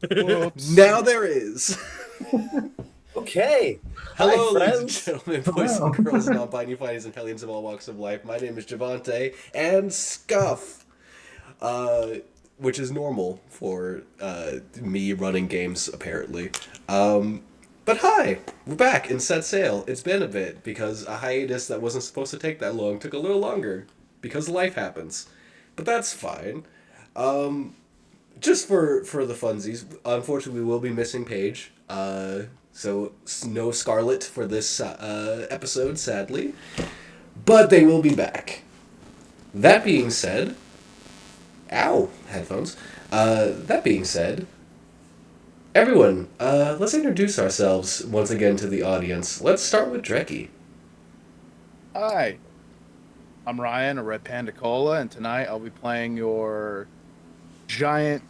Whoops. Now there is. Okay. Hi, Hello, ladies and friends. gentlemen, boys and Hello. girls, non-binary fighters and hellions of all walks of life. My name is Javante and Scuff, uh, which is normal for me running games, apparently. But hi, we're back in Set Sail. It's been a bit because a hiatus that wasn't supposed to take that long took a little longer because life happens. But that's fine. Just for the funsies, unfortunately, we will be missing Paige. So no Scarlet for this episode, sadly. But they will be back. That being said, ow, headphones. That being said, everyone, let's introduce ourselves once again to the audience. Let's start with Dreki. Hi, I'm Ryan, a Red Panda Cola, and tonight I'll be playing your giant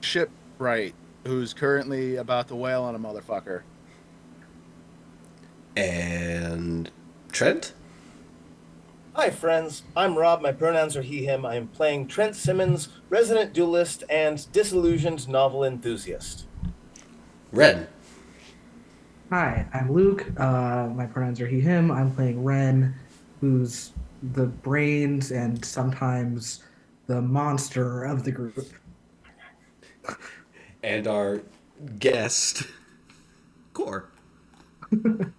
shipwright who's currently about to whale on a motherfucker. And Trent? Hi, friends. I'm Rob. My pronouns are he, him. I am playing Trent Simmons, resident duelist and disillusioned novel enthusiast. Ren. Hi, I'm Luke. My pronouns are he, him. I'm playing Ren, who's the brains and sometimes the monster of the group. And our guest, Core.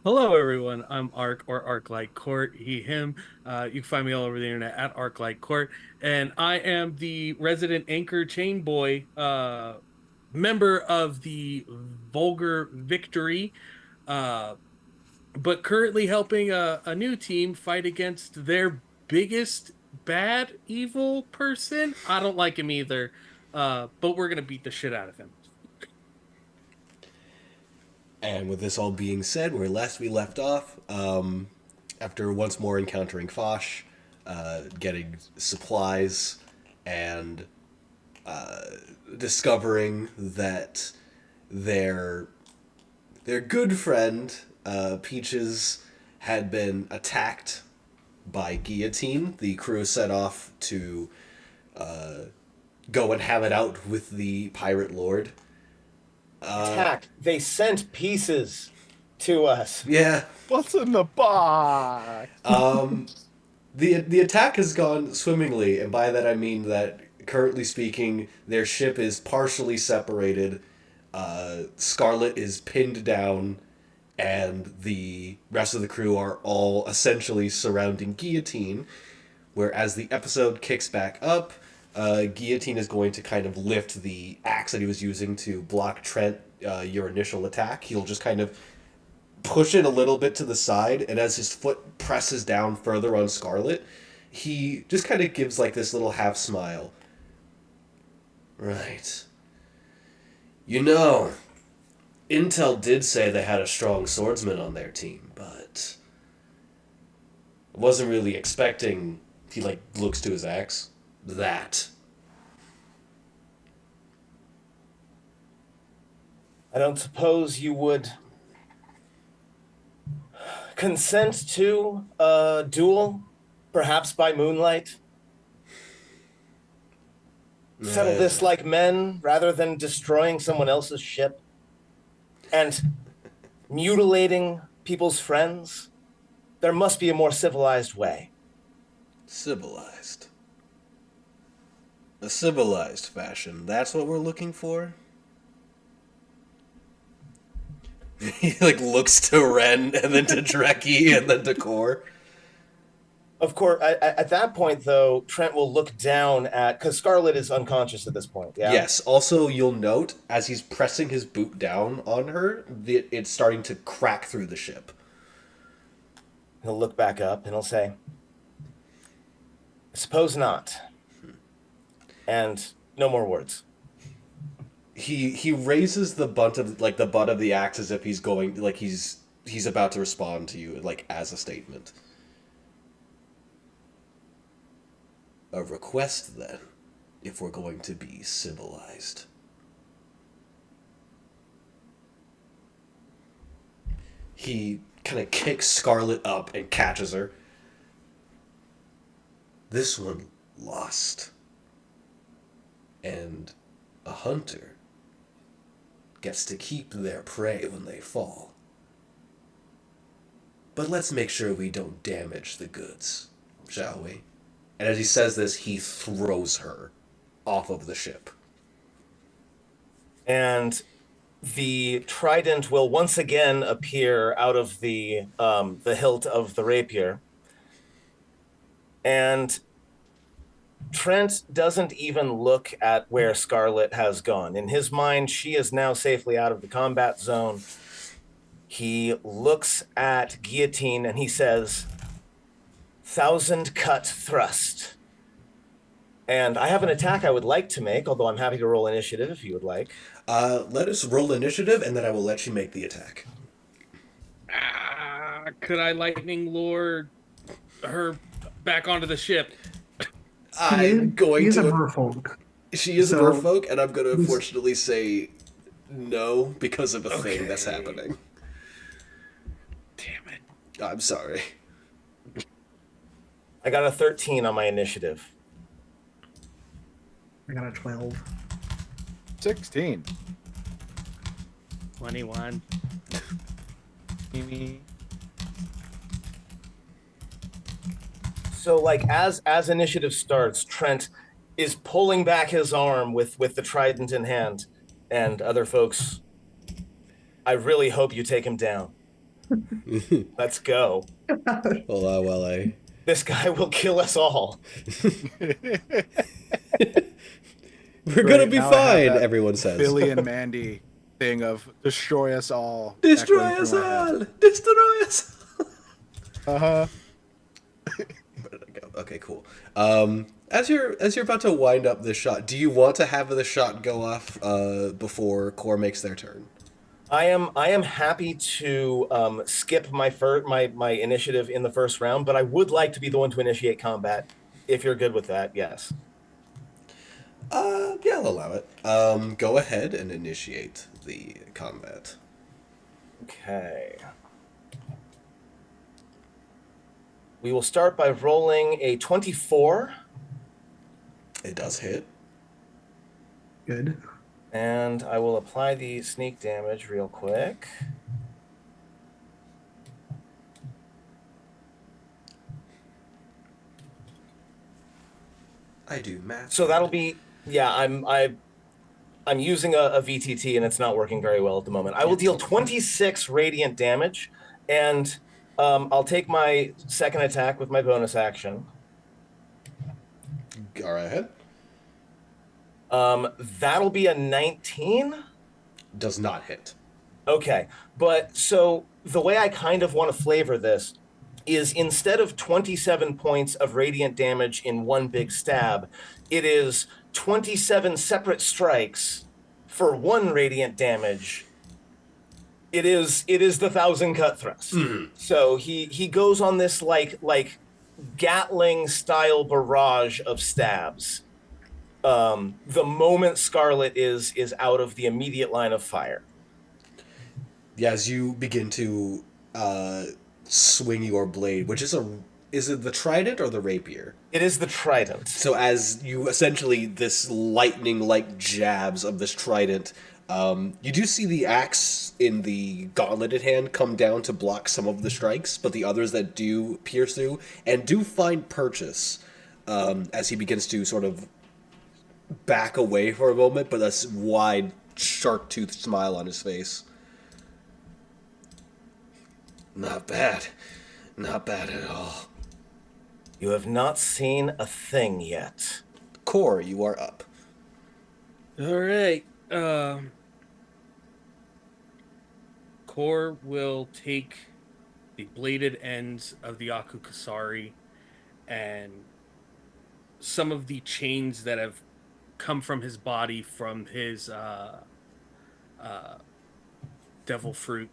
Hello, everyone. I'm Ark or Arc Light Court, he, him. You can find me all over the internet at Arc Light Court. And I am the resident anchor chain boy, member of the Vulgar Victory, uh, but currently helping a new team fight against their biggest bad evil person. I don't like him either, but we're going to beat the shit out of him. And with this all being said, where last we left off, after once more encountering Fosh, getting supplies, and discovering that their their good friend Peaches had been attacked by Guillotine. The crew set off to go and have it out with the pirate lord. Attack. They sent pieces to us. Yeah, What's in the box? the attack has gone swimmingly, and by that I mean that currently speaking, their ship is partially separated. Scarlet is pinned down, and the rest of the crew are all essentially surrounding Guillotine. Where as the episode kicks back up, Guillotine is going to kind of lift the axe that he was using to block Trent, your initial attack. He'll just kind of push it a little bit to the side, and as his foot presses down further on Scarlet, he just kind of gives like this little half smile. Right. You know, Intel did say they had a strong swordsman on their team, but I wasn't really expecting. He like looks to his axe. That. I don't suppose you would consent to a duel, perhaps by moonlight? Settle this like men rather than destroying someone else's ship and mutilating people's friends? There must be a more civilized way. Civilized. A civilized fashion. That's what we're looking for? He like looks to Ren and then to Dreki and then to Core. Of course, at that point, though, Trent will look down at because Scarlet is unconscious at this point. Yeah, Yes. Also, you'll note as he's pressing his boot down on her, it's starting to crack through the ship. he'll look back up and he'll say, "Suppose not," and no more words. He raises the butt of the axe as if he's going like he's about to respond to you like as a statement. A request then, if we're going to be civilized. He kind of kicks Scarlet up and catches her. This one lost. And a hunter gets to keep their prey when they fall. But let's make sure we don't damage the goods, shall we? And as he says this, he throws her off of the ship. And the trident will once again appear out of the hilt of the rapier. And Trent doesn't even look at where Scarlet has gone. In his mind, she is now safely out of the combat zone. He looks at Guillotine and he says, 1,000 cut thrust. And I have an attack I would like to make, although I'm happy to roll initiative if you would like. Let us roll initiative, and then I will let you make the attack. Could I lightning lure her back onto the ship? I'm going He's to. a merfolk. She is a So- merfolk, and I'm going to unfortunately say no because of a thing that's happening. Damn it. I'm sorry. I got a 13 on my initiative. I got a 12. 16. 21. So like as initiative starts, Trent is pulling back his arm with the trident in hand, and other folks, I really hope you take him down. Let's go. Hold on while I... This guy will kill us all. We're gonna be now I have fine, that everyone says. Billy and Mandy thing of destroy us all. Destroy echoing us through my head. all! Destroy us all! Uh-huh. Where did I go? Okay, cool. As you're about to wind up this shot, do you want to have the shot go off before Core makes their turn? I am happy to skip my initiative in the first round, but I would like to be the one to initiate combat. If you're good with that, yes. Yeah, I'll allow it. Go ahead and initiate the combat. Okay. We will start by rolling a 24, It does hit. Good. and I will apply the sneak damage real quick. I do math. So that'll be, yeah, I'm using a VTT and it's not working very well at the moment. I will deal 26 radiant damage, and I'll take my second attack with my bonus action. All right, ahead. That'll be a 19. Does not hit. Okay, but so the way I kind of want to flavor this is instead of 27 points of radiant damage in one big stab, it is 27 separate strikes for one radiant damage. It is the 1,000 cut thrust. So he goes on this like Gatling style barrage of stabs. The moment Scarlet is out of the immediate line of fire. Yeah, as you begin to swing your blade, which is it the trident or the rapier? It is the trident. So as you essentially this lightning-like jabs of this trident, you do see the axe in the gauntleted hand come down to block some of the strikes, but the others that do pierce through and do find purchase as he begins to sort of back away for a moment, but a wide, shark-toothed smile on his face. Not bad. Not bad at all. You have not seen a thing yet. Core, you are up. All right. Core will take the bladed ends of the Akukasari and some of the chains that have come from his body from his devil fruit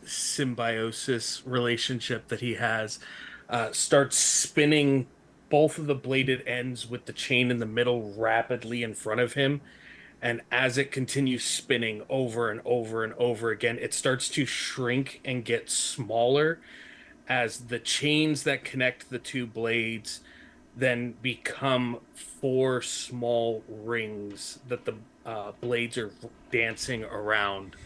symbiosis relationship that he has, starts spinning both of the bladed ends with the chain in the middle rapidly in front of him. And as it continues spinning over and over and over again, it starts to shrink and get smaller as the chains that connect the two blades then become four small rings that the blades are dancing around.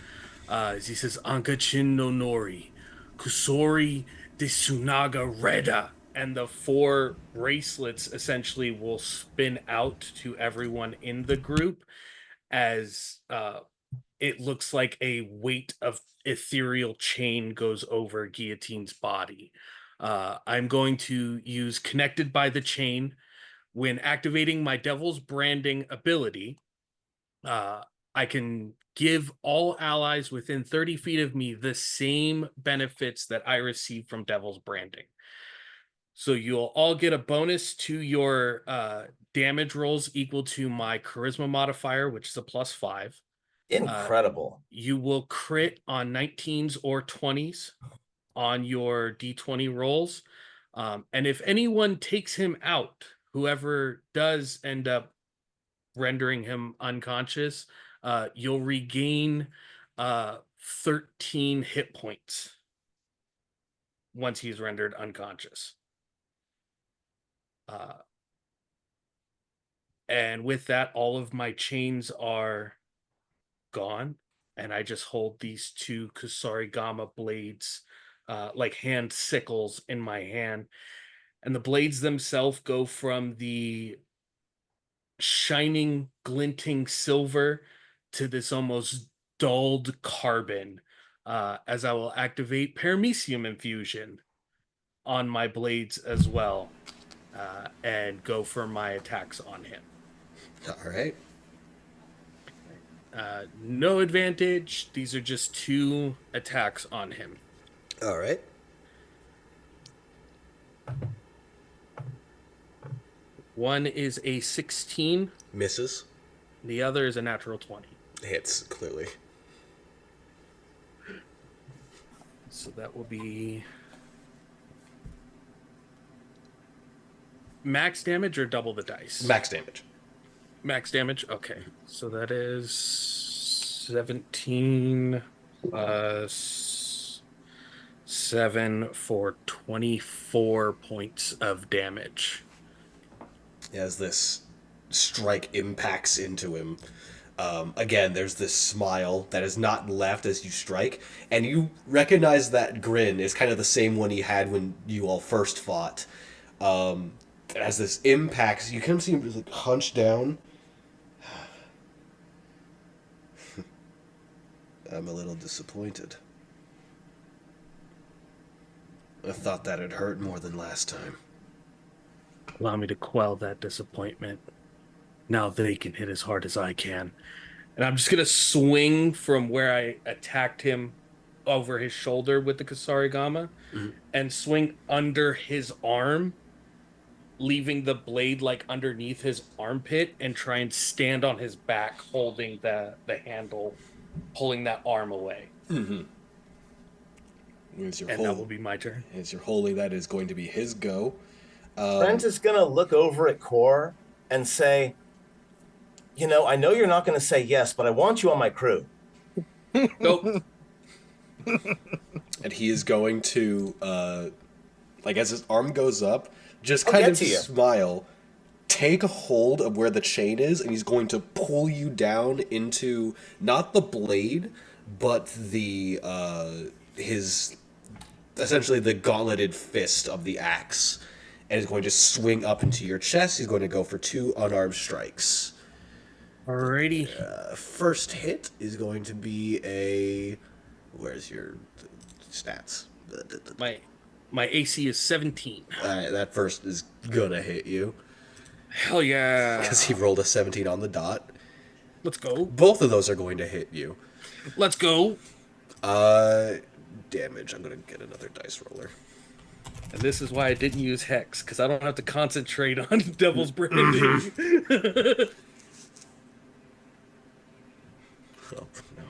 As he says, Ankachin no Nori, Kusori de Sunaga Reda. And the four bracelets essentially will spin out to everyone in the group as it looks like a weight of ethereal chain goes over Guillotine's body. I'm going to use Connected by the Chain. When activating my Devil's Branding ability, uh, I can give all allies within 30 feet of me the same benefits that I receive from Devil's Branding. So you'll all get a bonus to your damage rolls equal to my Charisma modifier, which is a +5. Incredible. You will crit on 19s or 20s on your d20 rolls. And if anyone takes him out, whoever does end up rendering him unconscious, you'll regain 13 hit points once he's rendered unconscious. And with that, all of my chains are gone, and I just hold these two Kusarigama blades like hand sickles in my hand. And the blades themselves go from the shining, glinting silver to this almost dulled carbon, as I will activate Paramecium Infusion on my blades as well, and go for my attacks on him. All right. No advantage. These are just two attacks on him. All right. One is a 16. Misses. The other is a natural 20. Hits, clearly. So that will be max damage or double the dice? Max damage. Max damage? Okay. So that is 17 plus 7 for 24 points of damage. As this strike impacts into him, again, there's this smile that is not left as you strike, and you recognize that grin is kind of the same one he had when you all first fought. As this impacts, you kind of see him just like hunch down. I'm a little disappointed. I thought that had hurt more than last time. Allow me to quell that disappointment. Now they can hit as hard as I can. And I'm just going to swing from where I attacked him over his shoulder with the Kasarigama and swing under his arm, leaving the blade like underneath his armpit, and try and stand on his back holding the handle, pulling that arm away. And that will be my turn. As you're holding that, is going to be his go. Brent is going to look over at Core and say, you know, I know you're not going to say yes, but I want you on my crew. Nope. And he is going to, like, as his arm goes up, just kind of smile, take a hold of where the chain is, and he's going to pull you down into not the blade, but the his essentially the gauntleted fist of the axe, and is going to swing up into your chest. He's going to go for 2 unarmed strikes. Alrighty. First hit is going to be a... Where's your stats? My AC is 17. Alright, that first is gonna hit you. Hell yeah. Because he rolled a 17 on the dot. Let's go. Both of those are going to hit you. Let's go. Damage. I'm gonna get another dice roller. And this is why I didn't use Hex, because I don't have to concentrate on Devil's Branding. Oh, no.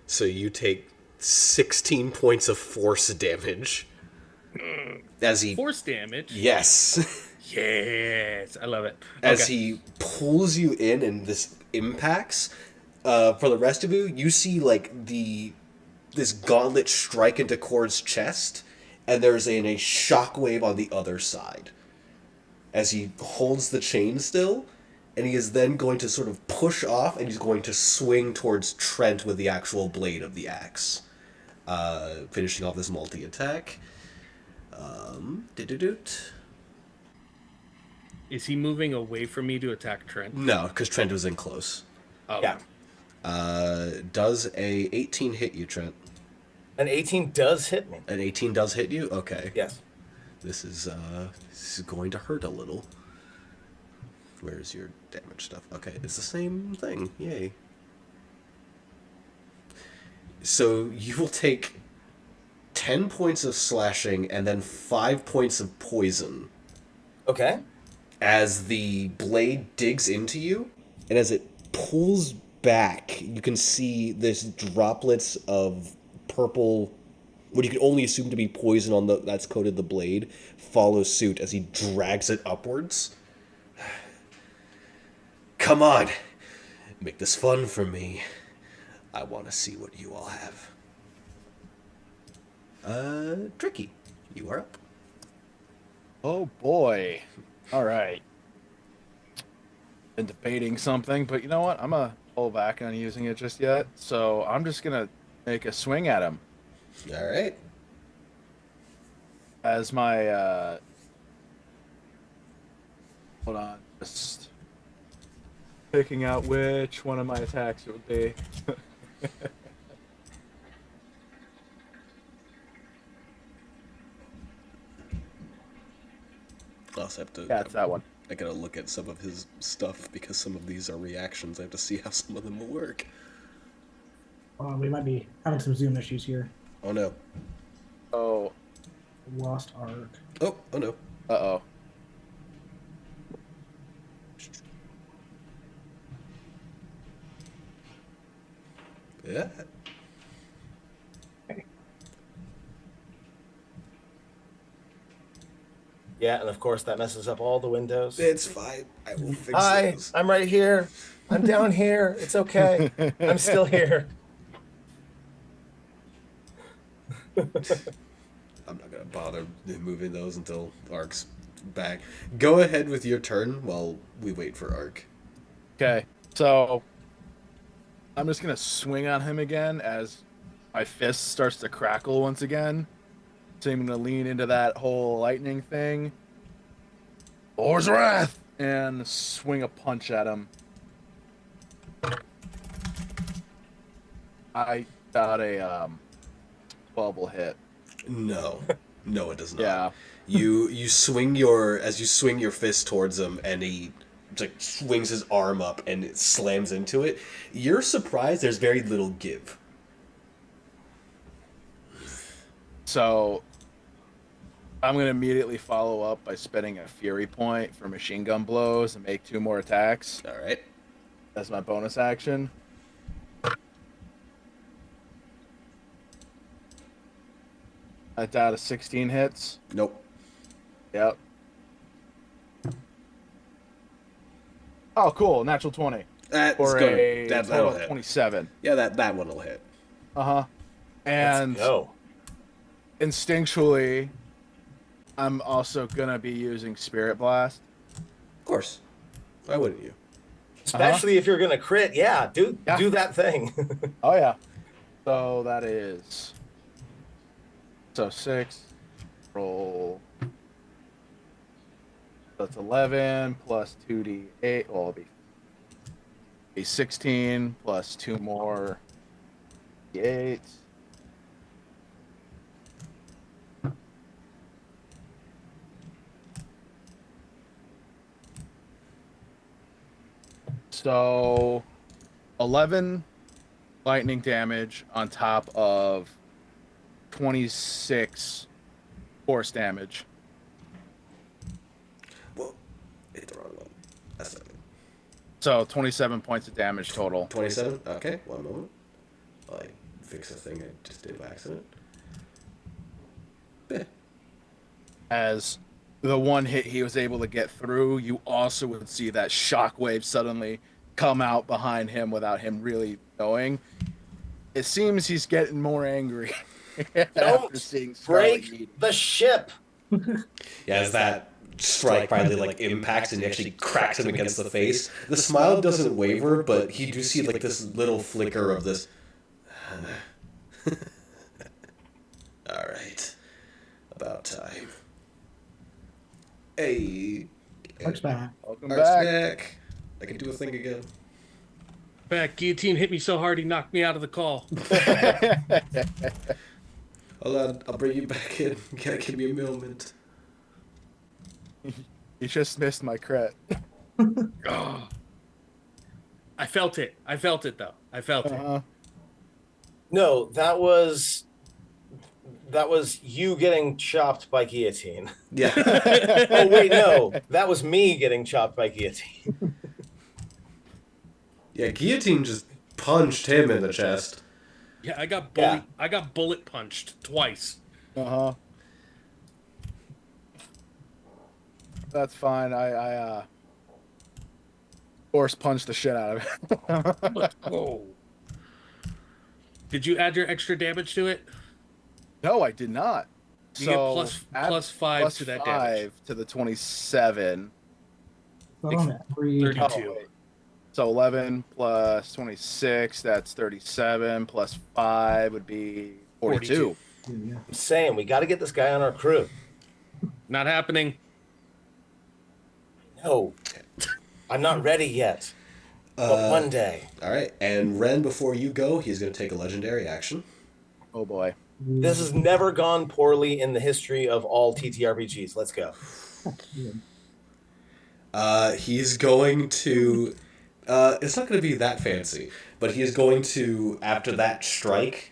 So you take 16 points of force damage. As he... Force damage? Yes. Yes. I love it. As he pulls you in and this impacts, for the rest of you, you see, like, the this gauntlet strike into Kord's chest, and there's a shockwave on the other side as he holds the chain still, and he is then going to sort of push off, and he's going to swing towards Trent with the actual blade of the axe, finishing off this multi-attack. Did-do-doot. Is he moving away from me to attack Trent? No, because Trent was in close. Oh. Yeah. Does a 18 hit you, Trent? An 18 does hit me. An 18 does hit you? Okay. Yes. This is going to hurt a little. Where's your damage stuff? Okay, it's the same thing. Yay. So you will take 10 points of slashing and then 5 points of poison Okay. as the blade digs into you, and as it pulls back, you can see this droplets of purple, what you can only assume to be poison on that's coated the blade, follow suit as he drags it upwards. Come on, make this fun for me. I want to see what you all have. Tricky, you are up. Oh boy. All right. Been debating something, but you know what? I'm gonna pull back on using it just yet. So I'm just gonna make a swing at him All right. as my. Hold on, just picking out which one of my attacks it would be. I also have to. Yeah, it's that one. I gotta look at some of his stuff because some of these are reactions. I have to see how some of them will work. We might be having some Zoom issues here. Oh no. Oh. Lost arc. Oh no. Uh-oh. Yeah. Yeah, and of course that messes up all the windows. It's fine. I will fix Hi, those. I'm right here. I'm down here. It's okay. I'm still here. I'm not gonna bother moving those until Ark's back. Go ahead with your turn while we wait for Ark. Okay, so I'm just gonna swing on him again as my fist starts to crackle once again. So I'm gonna lean into that whole lightning thing. Thor's Wrath! And swing a punch at him. I got a 12 will hit. No. No, it does not. Yeah. You swing your fist towards him, and he like swings his arm up and it slams into it. You're surprised there's very little give. So I'm gonna immediately follow up by spending a fury point for machine gun blows and make 2 more attacks. All right. That's my bonus action. That's out of 16 hits. Nope. Yep. Oh, cool. Natural 20. That's For good. a That'll total of hit. 27. Yeah, that one will hit. Uh-huh. And Let's go. instinctually, I'm also going to be using Spirit Blast. Of course. Why wouldn't you? Especially if you're gonna crit. Yeah, do that thing. Oh, yeah. So that is... So 6. Roll... That's 11 plus 2d8. Well, it'll be a 16 plus 2 more d8. So 11 lightning damage on top of 26 force damage. Well, hit the wrong one. That's not good. So 27 points of damage total. 27? Okay, one moment. While I fix a thing I just did by accident. Eh. As the one hit he was able to get through, you also would see that shockwave suddenly come out behind him without him really knowing. It seems he's getting more angry after Don't seeing Scarlet break Yeet. the ship. Yeah, as that strike finally like impacts and actually cracks him against the face, the smile doesn't waver, but you do see like this little flicker of this. All right, about time. Hey, Arc's back. Welcome Art's back. back. I can do a thing again. Back, Guillotine hit me so hard he knocked me out of the call. Hold on, I'll bring you back in. You gotta give me a moment. You just missed my crit. Oh. I felt it. I felt it though. I felt it. Uh-huh. No, that was you getting chopped by guillotine. Yeah. Oh wait, no, that was me getting chopped by guillotine. Yeah, Guillotine just punched him in the chest. Yeah, I got Yeah. bullet punched twice. Uh-huh. That's fine. I force punch the shit out of it. Whoa. Did you add your extra damage to it? No, I did not. You So get plus 5 plus to that 5 damage. to the 27. Hold on, every 30. Oh, 32. wait. So 11 plus 26, that's 37. Plus 5 would be 42. 42. Yeah. I'm saying we got to get this guy on our crew. Not happening. No, I'm not ready yet. But one day. All right, and Ren, before you go, he's going to take a legendary action. Oh boy. This has never gone poorly in the history of all TTRPGs. Let's go. He's going to. It's not going to be that fancy, but he is going to, after that strike,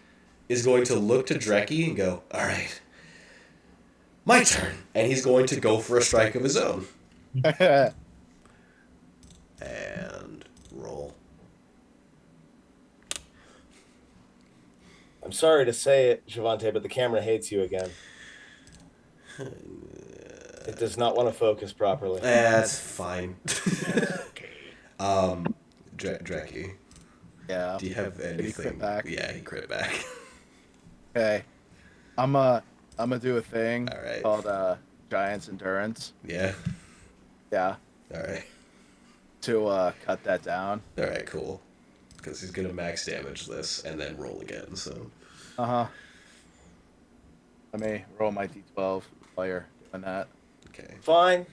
is going to look to Dreki and go, all right, my turn. And he's going to go for a strike of his own. And roll. I'm sorry to say it, Javante, but the camera hates you again. It does not want to focus properly. That's fine. Okay. Dreki, Yeah. do you have Did anything? he crit back? Yeah, he crit back. Okay. I'm gonna do a thing All right. called Giant's Endurance. Yeah. Yeah. All right. To cut that down. All right, cool. Because he's going to max damage this and then roll again, so. Uh-huh. Let me roll my d12 while you're doing that. Okay. Fine.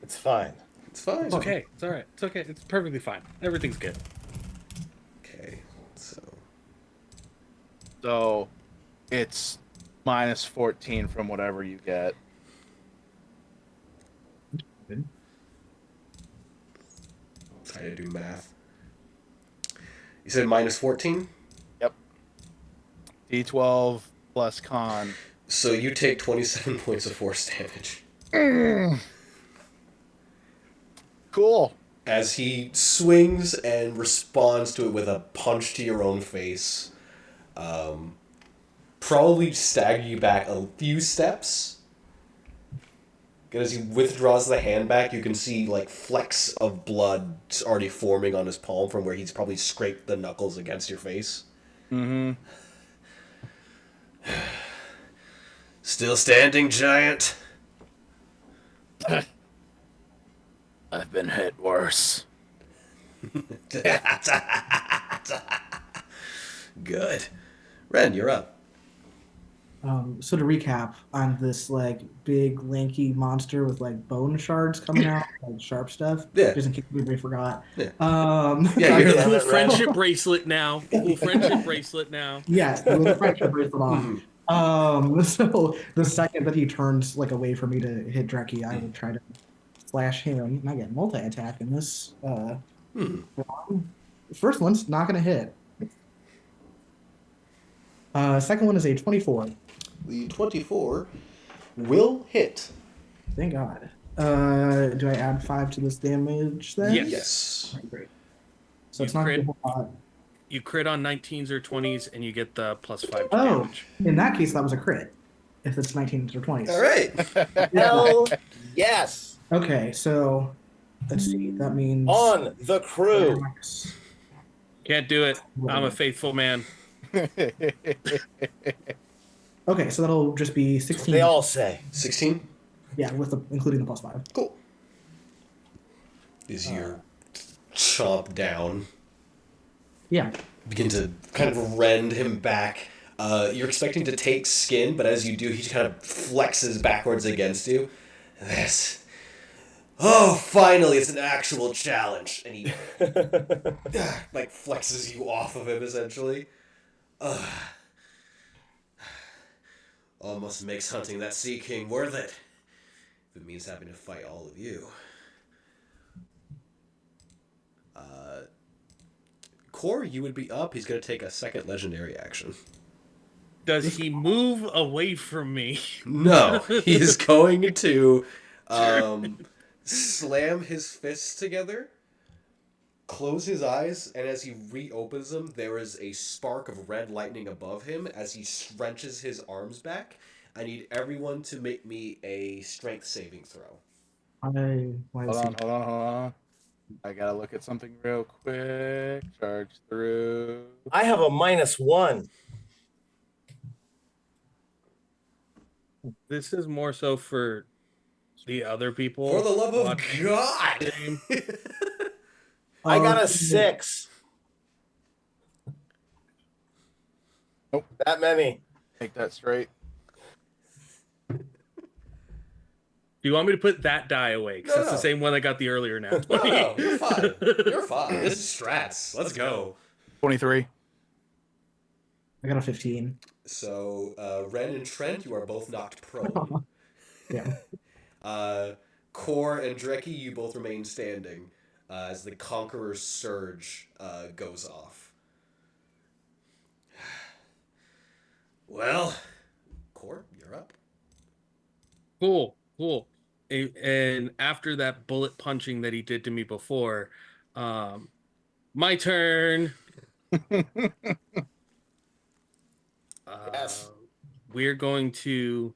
It's fine. It's fine. It's okay. It's all right. It's okay. It's perfectly fine. Everything's good. Okay, so. So it's minus 14 from whatever you get. Try to do math. You said minus 14? Yep. D12 plus con. So you take 27 points of force damage. Cool. As he swings and responds to it with a punch to your own face. Probably stagger you back a few steps. As he withdraws the hand back, you can see like flecks of blood already forming on his palm from where he's probably scraped the knuckles against your face. Mm-hmm. Still standing, giant? I've been hit worse. Good. Ren, you're up. So to recap, I'm this like big lanky monster with like bone shards coming out, like sharp stuff. Yeah. Just in case anybody forgot. Yeah. I Yeah, you're get- the- Cool friendship bracelet now. Cool friendship bracelet now. Yes, with the friendship bracelet on. So the second that he turns like away from me to hit Dreki, I will try to slash him. And I get multi-attack in this. First one's not gonna hit. Second one is a 24. The 24 will hit. Thank God. Do I add 5 to this damage then? Yes. Yes. Okay, great. So You it's not crit? a whole lot. You crit on 19s or 20s, and you get the plus 5 Oh, damage. in that case, that was a crit. If it's 19s or 20s. All right. Hell yes. Okay, so let's see. That means On the crew. Can't do it. I'm a faithful man. Okay, so that'll just be That's what 16. they all say. 16? Yeah, with the including the +5. Cool. Is your chomp down. Yeah. Begin to kind of rend him back. You're expecting to take skin, but as you do, he kind of flexes backwards against you. This. Oh, finally, it's an actual challenge. And he, like, flexes you off of him, essentially. Almost makes hunting that Sea King worth it. If it means having to fight all of you. Core, you would be up. He's going to take a second legendary action. Does he move away from me? No, he's going to slam his fists together, close his eyes, and as he reopens them, there is a spark of red lightning above him as he wrenches his arms back. I need everyone to make me a strength saving throw. Hold Hold on. I gotta look at something real quick. Charge through. I have a -1. This is more so for the other people. For the love of watching God! the game. I got a 6. Nope. That many. Make that straight. Do you want me to put that die away? Because No, that's no. the same one I got the earlier now. No, you're fine. You're fine. This is strats. Let's go. 23. I got a 15. So, Ren and Trent, you are both knocked prone. Yeah. Core and Dreki, you both remain standing as the Conqueror's Surge goes off. Well, Core, you're up. Cool. And after that bullet punching that he did to me before, my turn. Yes. We're going to,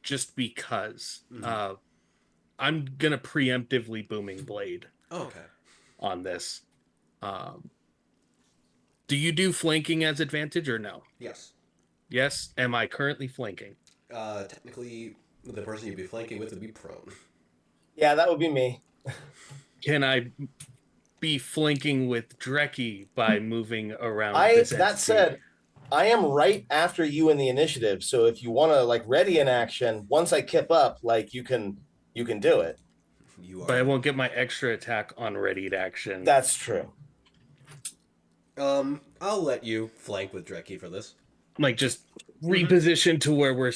just because, I'm gonna preemptively Booming Blade Oh, okay. on this. Do you do flanking as advantage or no? Yes. Yes. Am I currently flanking? Technically, the person you'd be flanking with would be prone. Yeah, that would be me. Can I be flanking with Dreki by moving around this That entity? said, I am right after you in the initiative. So if you want to like ready an action, once I kip up, like you can do it. You are. But I won't get my extra attack on readied action. That's true. I'll let you flank with Dreki for this. Like just reposition to where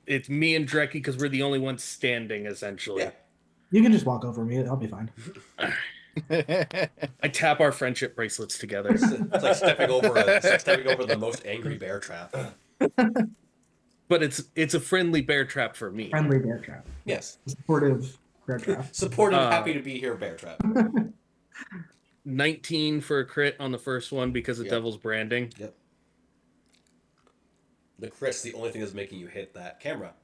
it's me and Dreki because we're the only ones standing essentially. Yeah. You can just walk over me. I'll be fine. I tap our friendship bracelets together. It's like stepping over the most angry bear trap. But it's a friendly bear trap for me. Friendly bear trap. Yes. Supportive bear trap. Supportive, happy to be here, bear trap. 19 for a crit on the first one because of Yep. Devil's Branding. Yep. The crit's the only thing that's making you hit that camera.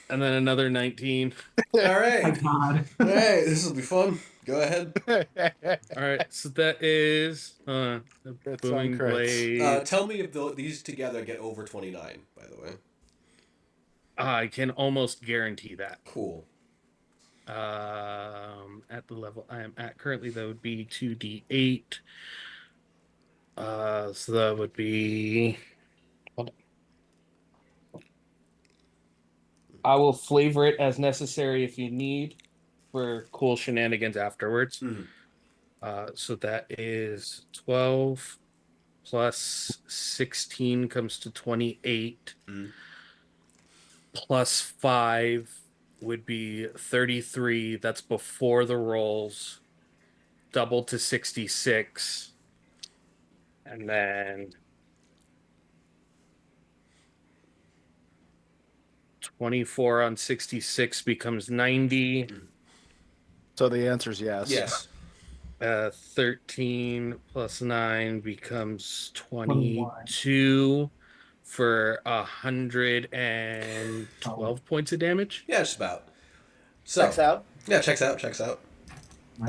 And then another 19. All My right. God. Hey, this will be fun. Go ahead. All right, so that is the Crits Booming on crits. Blade. Tell me if these together get over 29, by the way. I can almost guarantee that. Cool. At the level I am at currently, that would be 2d8. So that would be. Hold on. I will flavor it as necessary if you need for cool shenanigans afterwards. So that is 12 plus 16 comes to 28. Plus 5 would be 33. That's before the rolls. Double to 66. And then 24 on 66 becomes 90. So the answer is yes. Yes. 13 plus 9 becomes 22 for 112 points of damage. Yeah, just about. So, Checks out. Yeah, checks out. Hold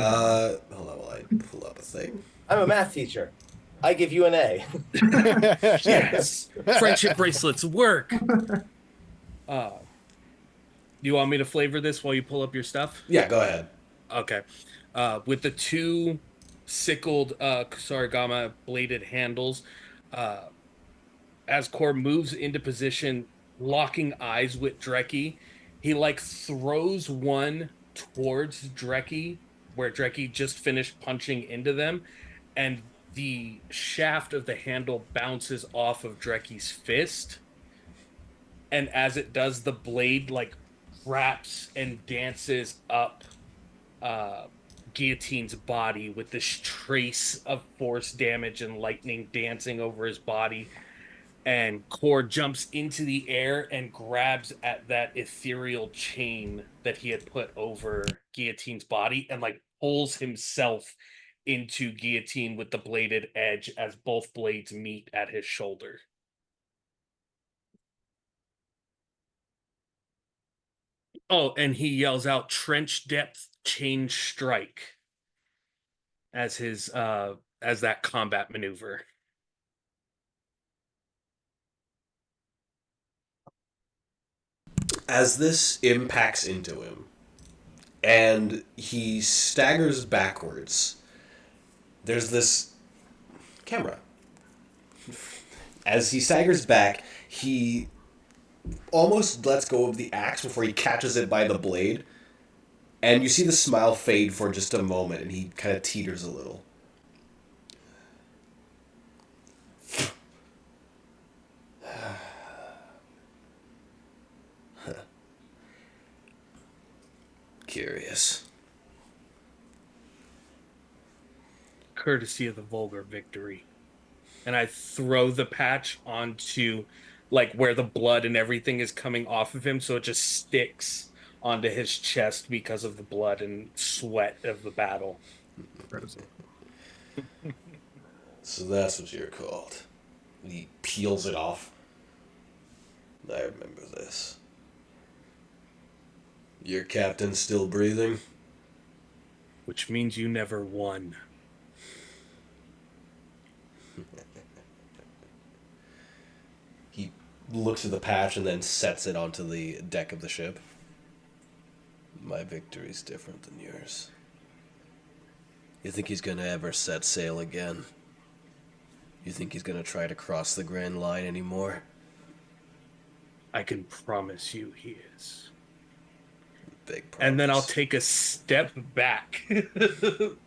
on while I pull up a thing. I'm a math teacher. I give you an A. Yes. Friendship bracelets work. Uh, you want me to flavor this while you pull up your stuff? Yeah, go ahead. Okay. With the two sickled Kusarigama bladed handles, uh, as Core moves into position, locking eyes with Dreki, he like throws one towards Dreki, where Dreki just finished punching into them, and the shaft of the handle bounces off of Dreki's fist. And as it does, the blade like wraps and dances up uh Guillotine's body with this trace of force damage and lightning dancing over his body. And Core jumps into the air and grabs at that ethereal chain that he had put over Guillotine's body and like pulls himself into Guillotine with the bladed edge as both blades meet at his shoulder. Oh, and he yells out trench depth change strike as his as that combat maneuver. As this impacts into him, and he staggers backwards, there's this camera. As he staggers back, he almost lets go of the axe before he catches it by the blade, and you see the smile fade for just a moment, and he kind of teeters a little. Curious. Courtesy of the vulgar victory. And I throw the patch onto like where the blood and everything is coming off of him, so it just sticks onto his chest because of the blood and sweat of the battle. So that's what you're called. He peels it off. I remember this. Your captain's still breathing? Which means you never won. He looks at the patch and then sets it onto the deck of the ship. My victory's different than yours. You think he's gonna ever set sail again? You think he's gonna try to cross the Grand Line anymore? I can promise you he is. Big promise. And then I'll take a step back for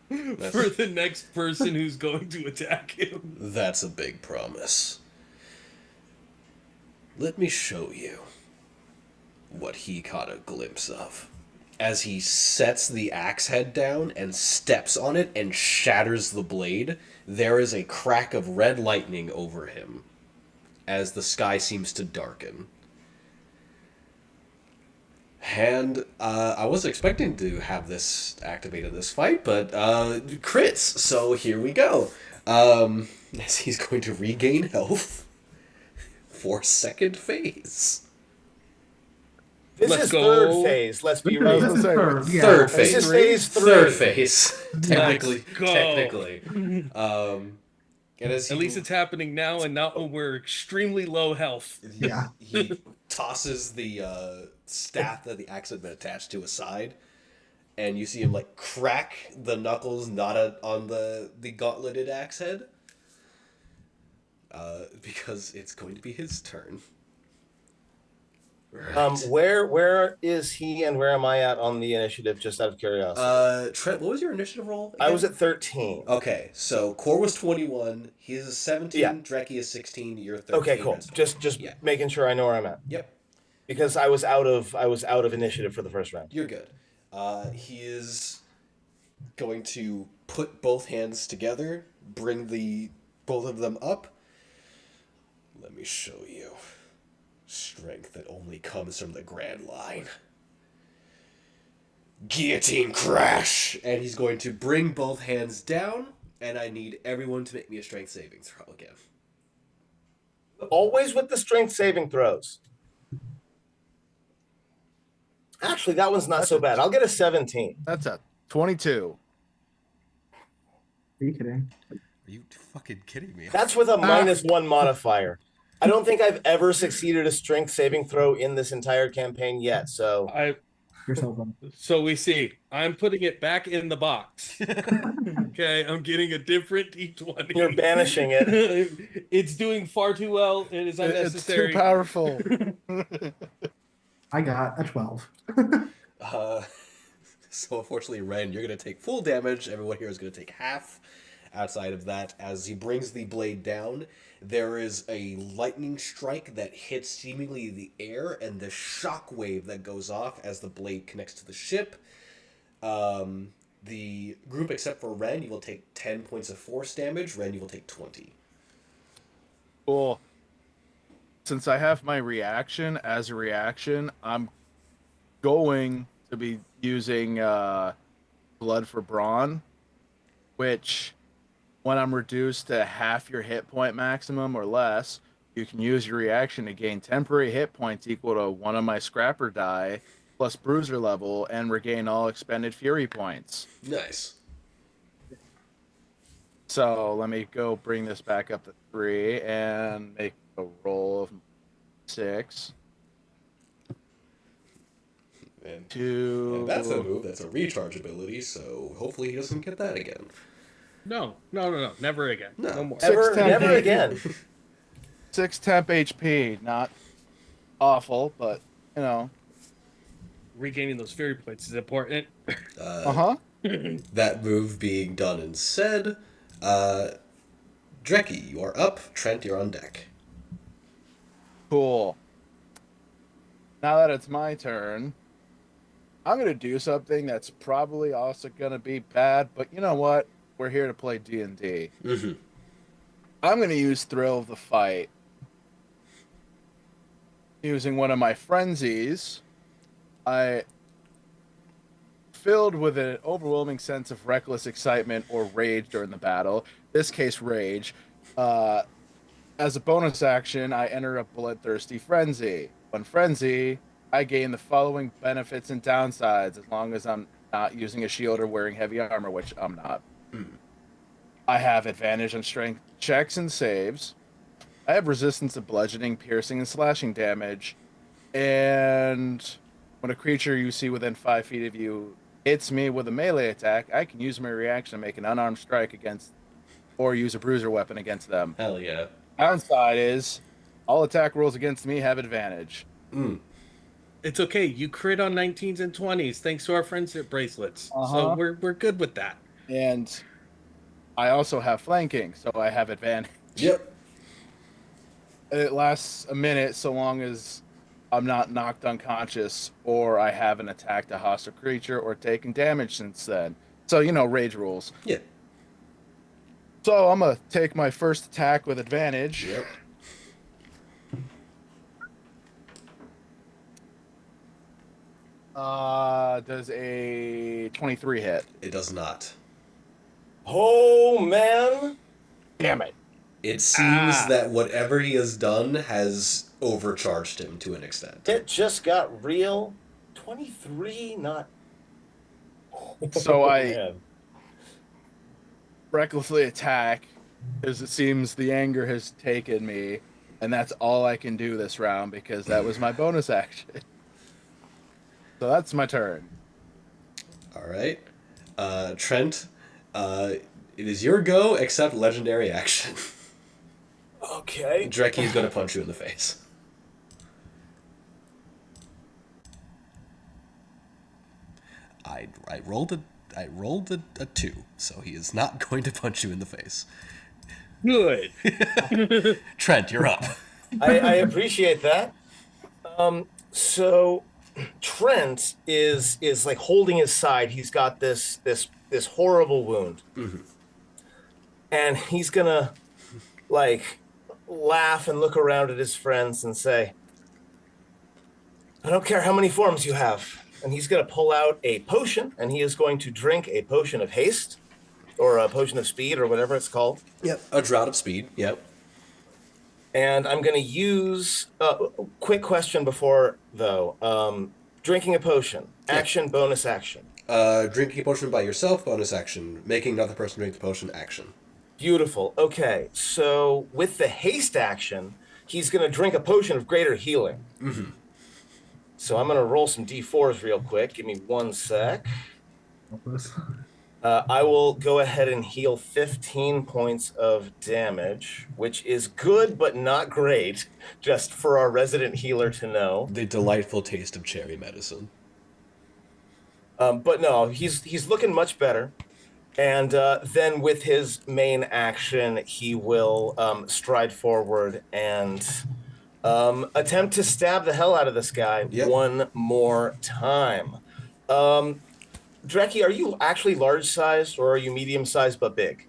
the next person who's going to attack him. That's a big promise. Let me show you what he caught a glimpse of. As he sets the axe head down and steps on it and shatters the blade, there is a crack of red lightning over him as the sky seems to darken. And I wasn't expecting to have this activated this fight, but crits, so here we go. As he's going to regain health for second phase. This Let's is go. third phase. Let's be I was real. gonna say, Third, yeah. Third This phase. is phase 3. Third phase. Technically. Let's go. Technically. And as At least it's happening now and not when we're extremely low health. Yeah. He tosses the staff that the axe had been attached to aside, and you see him like crack the knuckles not on the gauntleted axe head, because it's going to be his turn. Right. Where is he and where am I at on the initiative? Just out of curiosity. Trent, what was your initiative roll I again? was at 13. Okay, so Core was 21. He's a 17. Yeah. Dreki is 16. You're 13. Okay, cool. That's- Just Yeah. making sure I know where I'm at Yep. because I was out of initiative for the first round. You're good. He is going to put both hands together, bring both of them up. Let me show you. Strength that only comes from the Grand Line. Guillotine crash! And he's going to bring both hands down, and I need everyone to make me a strength saving throw again. Always with the strength saving throws. Actually, that one's not so bad. I'll get a 17. that's a 22. Are you kidding? Are you fucking kidding me? That's with a -1 modifier. I don't think I've ever succeeded a strength saving throw in this entire campaign yet. So I You're so fun. so we see. I'm putting it back in the box. Okay, I'm getting a different D20. you're banishing it. It's doing far too well. It is It's too unnecessary. powerful. I got a 12. Uh, so unfortunately, Ren, you're going to take full damage. Everyone here is going to take half. Outside of that, as he brings the blade down, there is a lightning strike that hits seemingly the air, and the shock wave that goes off as the blade connects to the ship. The group, except for Ren, you will take 10 points of force damage. Ren, you will take 20. Cool. Since I have my reaction as a reaction, I'm going to be using Blood for Brawn, which, when I'm reduced to half your hit point maximum or less, you can use your reaction to gain temporary hit points equal to one of my scrapper die plus bruiser level and regain all expended fury points. Nice. So let me go bring this back up to 3 and make a roll of 6. And that's a move. That's a recharge ability, so hopefully he doesn't get that again. No. Never again. No. No more. Never, Six, 10 never HP. again. 6 temp HP. Not awful, but, you know. Regaining those fury points is important. Uh-huh. That move being done and said, Dreki, you are up. Trent, you're on deck. Cool. Now that it's my turn, I'm going to do something that's probably also going to be bad, but you know what? We're here to play D&D. Mm-hmm. I'm going to use Thrill of the Fight. Using one of my frenzies, I, filled with an overwhelming sense of reckless excitement or rage during the battle, this case rage, as a bonus action, I enter a Bloodthirsty Frenzy. When Frenzy, I gain the following benefits and downsides as long as I'm not using a shield or wearing heavy armor, which I'm not. I have advantage on strength checks and saves. I have resistance to bludgeoning, piercing, and slashing damage. And when a creature you see within 5 feet of you hits me with a melee attack, I can use my reaction to make an unarmed strike against or use a bruiser weapon against them. Hell yeah. Downside is all attack rolls against me have advantage. It's okay. You crit on 19s and 20s thanks to our friendship bracelets. So Uh-huh. we're good with that. And I also have flanking, so I have advantage. Yep. It lasts a minute so long as I'm not knocked unconscious or I haven't attacked a hostile creature or taken damage since then. So, you know, rage rules. Yeah. So I'm going to take my first attack with advantage. Yep. Does a 23 hit? It does not. Oh, man. Damn it. It seems that whatever he has done has overcharged him to an extent. It just got real. 23, not. So I Man. recklessly attack because it seems the anger has taken me, and that's all I can do this round because that was my bonus action. So that's my turn. All right. Trent, it is your go, except legendary action. Okay. Dreki's going to punch you in the face. I rolled a 2, so he is not going to punch you in the face. Good. Trent, you're up. I appreciate that. So Trent is like holding his side. He's got this horrible wound, and he's gonna like laugh and look around at his friends and say, "I don't care how many forms you have." And he's gonna pull out a potion, and he is going to drink a potion of haste, or a potion of speed, or whatever it's called. Yep. A drought of speed. Yep. And I'm going to use quick question before, though. Drinking a potion, action, bonus action. Drinking a potion by yourself, bonus action. Making another person drink the potion, action. Beautiful. Okay, so with the haste action, he's going to drink a potion of greater healing. Mm-hmm. So I'm going to roll some d4s real quick. Give me 1 sec. I will go ahead and heal 15 points of damage, which is good but not great, just for our resident healer to know. The delightful taste of cherry medicine. But no, he's looking much better. And then with his main action, he will stride forward and attempt to stab the hell out of this guy one more time. Dreki, are you actually large-sized, or are you medium-sized but big?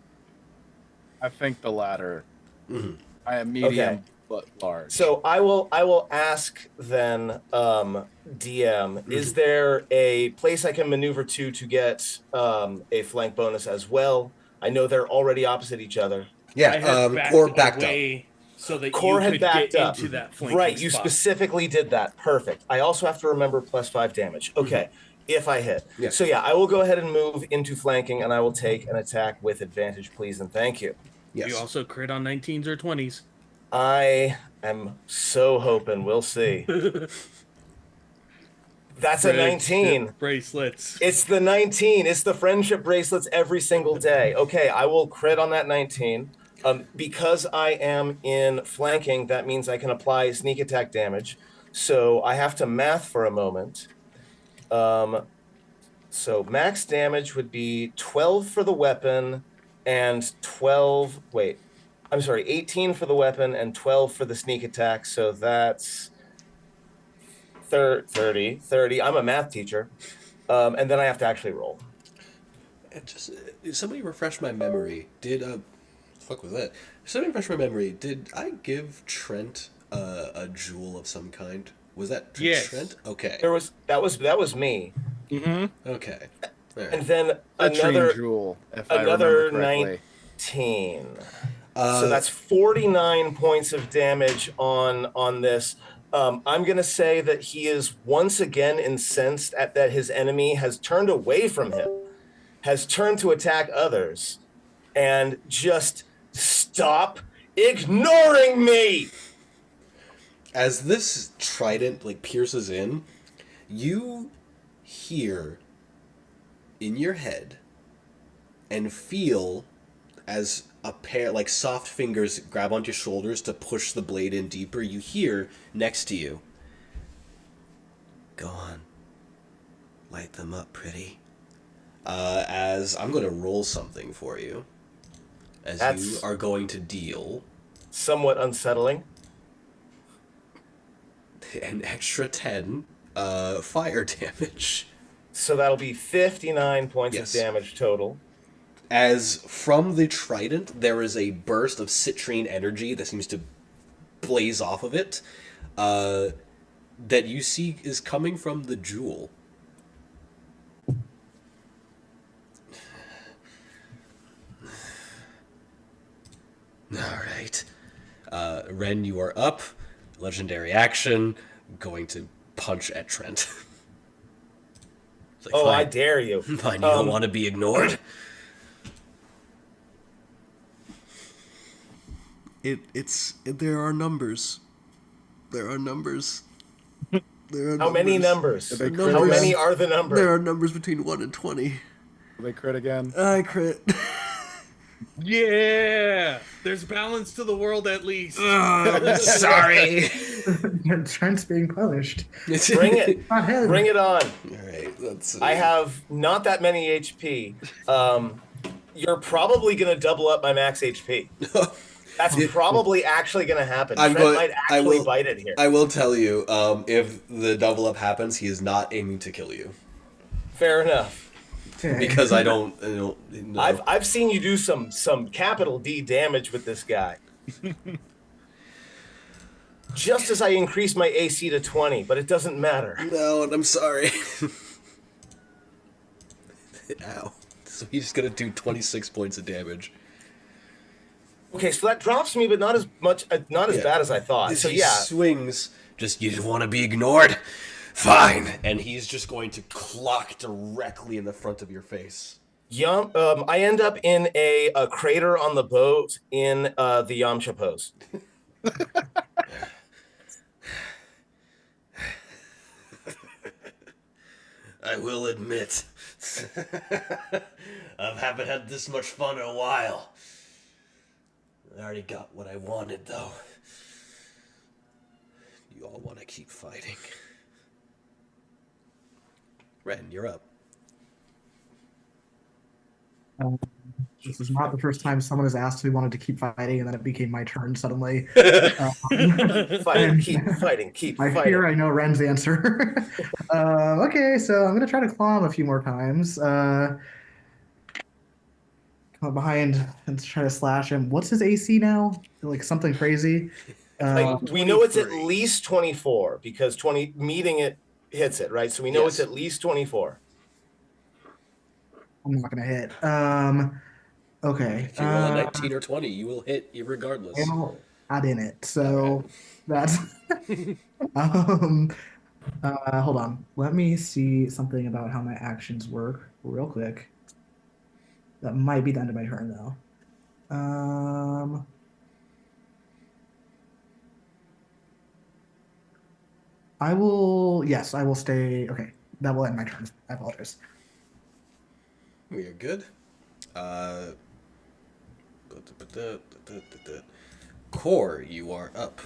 I think the latter. Mm-hmm. I am medium but large. So I will ask then, DM, is there a place I can maneuver to get a flank bonus as well? I know they're already opposite each other. Yeah, Core backed up. So that Core you had could backed get up. into that flanking Right, you spot. specifically did that. Perfect. I also have to remember +5 damage. Okay, if I hit. Yeah. So yeah, I will go ahead and move into flanking, and I will take an attack with advantage, please, and thank you. Yes. You also crit on 19s or 20s. I am so hoping. We'll see. That's a 19. Bracelets. It's the 19. It's the friendship bracelets every single day. Okay, I will crit on that 19. Because I am in flanking, that means I can apply sneak attack damage. So I have to math for a moment. So max damage would be 12 for the weapon and 18 for the weapon and 12 for the sneak attack. So that's 30. I'm a math teacher. And then I have to actually roll. Somebody refresh my memory. Fuck was that? Somebody refresh my memory. Did I give Trent a jewel of some kind? Was that Trent? Okay. That was me. Mm-hmm. Okay. Right. And then Citrine jewel, if I another remember correctly. 19. So that's 49 points of damage on this. I'm going to say that he is once again incensed at that his enemy has turned away from him, has turned to attack others, and just stop ignoring me! As this trident pierces in, you hear in your head and feel as a pair soft fingers grab onto your shoulders to push the blade in deeper. You hear next to you, "Go on, light them up, pretty." As I'm going to roll something for you, as you are going to deal somewhat unsettling an extra 10 fire damage. So that'll be 59 points of damage total. As from the trident, there is a burst of citrine energy that seems to blaze off of it, that you see is coming from the jewel. Alright. Ren, you are up. Legendary action. Going to punch at Trent. Fine. I dare you. Fine, you don't want to be ignored. There are numbers. How many numbers? How many are the numbers? There are numbers between 1 and 20. Will they crit again? I crit. Yeah! There's balance to the world at least. Sorry. Trent's being punished. Bring it. Bring it on. All right, let's see. I have not that many HP. You're probably going to double up my max HP. That's probably actually going to happen. Trent might actually bite it here. I will tell you, if the double up happens, he is not aiming to kill you. Fair enough. Because I don't know. I've seen you do some capital D damage with this guy. Just as I increase my AC to 20, but it doesn't matter. No, I'm sorry. Ow. So he's gonna do 26 points of damage. Okay, so that drops me, but not as much, not as bad as I thought. So he swings. You want to be ignored. Fine. And he's just going to clock directly in the front of your face. I end up in a crater on the boat in the Yamcha pose. I will admit, I haven't had this much fun in a while. I already got what I wanted, though. You all want to keep fighting. Ren, you're up. This is not the first time someone has asked if we wanted to keep fighting, and then it became my turn suddenly. Fighting, keep fighting, keep I fighting. fear I know Ren's answer. Okay, so I'm gonna try to claw him a few more times. Come up behind and try to slash him. What's his AC now? Like something crazy. We know it's at 23. least 24 because 20 meeting it hits it, right? So we know Yes. it's at least 24. I'm not gonna hit. Okay. If you roll a 19 or 20, you will hit regardless. Well, add in it. So that's um hold on. Let me see something about how my actions work real quick. That might be the end of my turn though. I will, yes, I will stay. Okay, that will end my turn. I apologize. We are good. Core, you are up.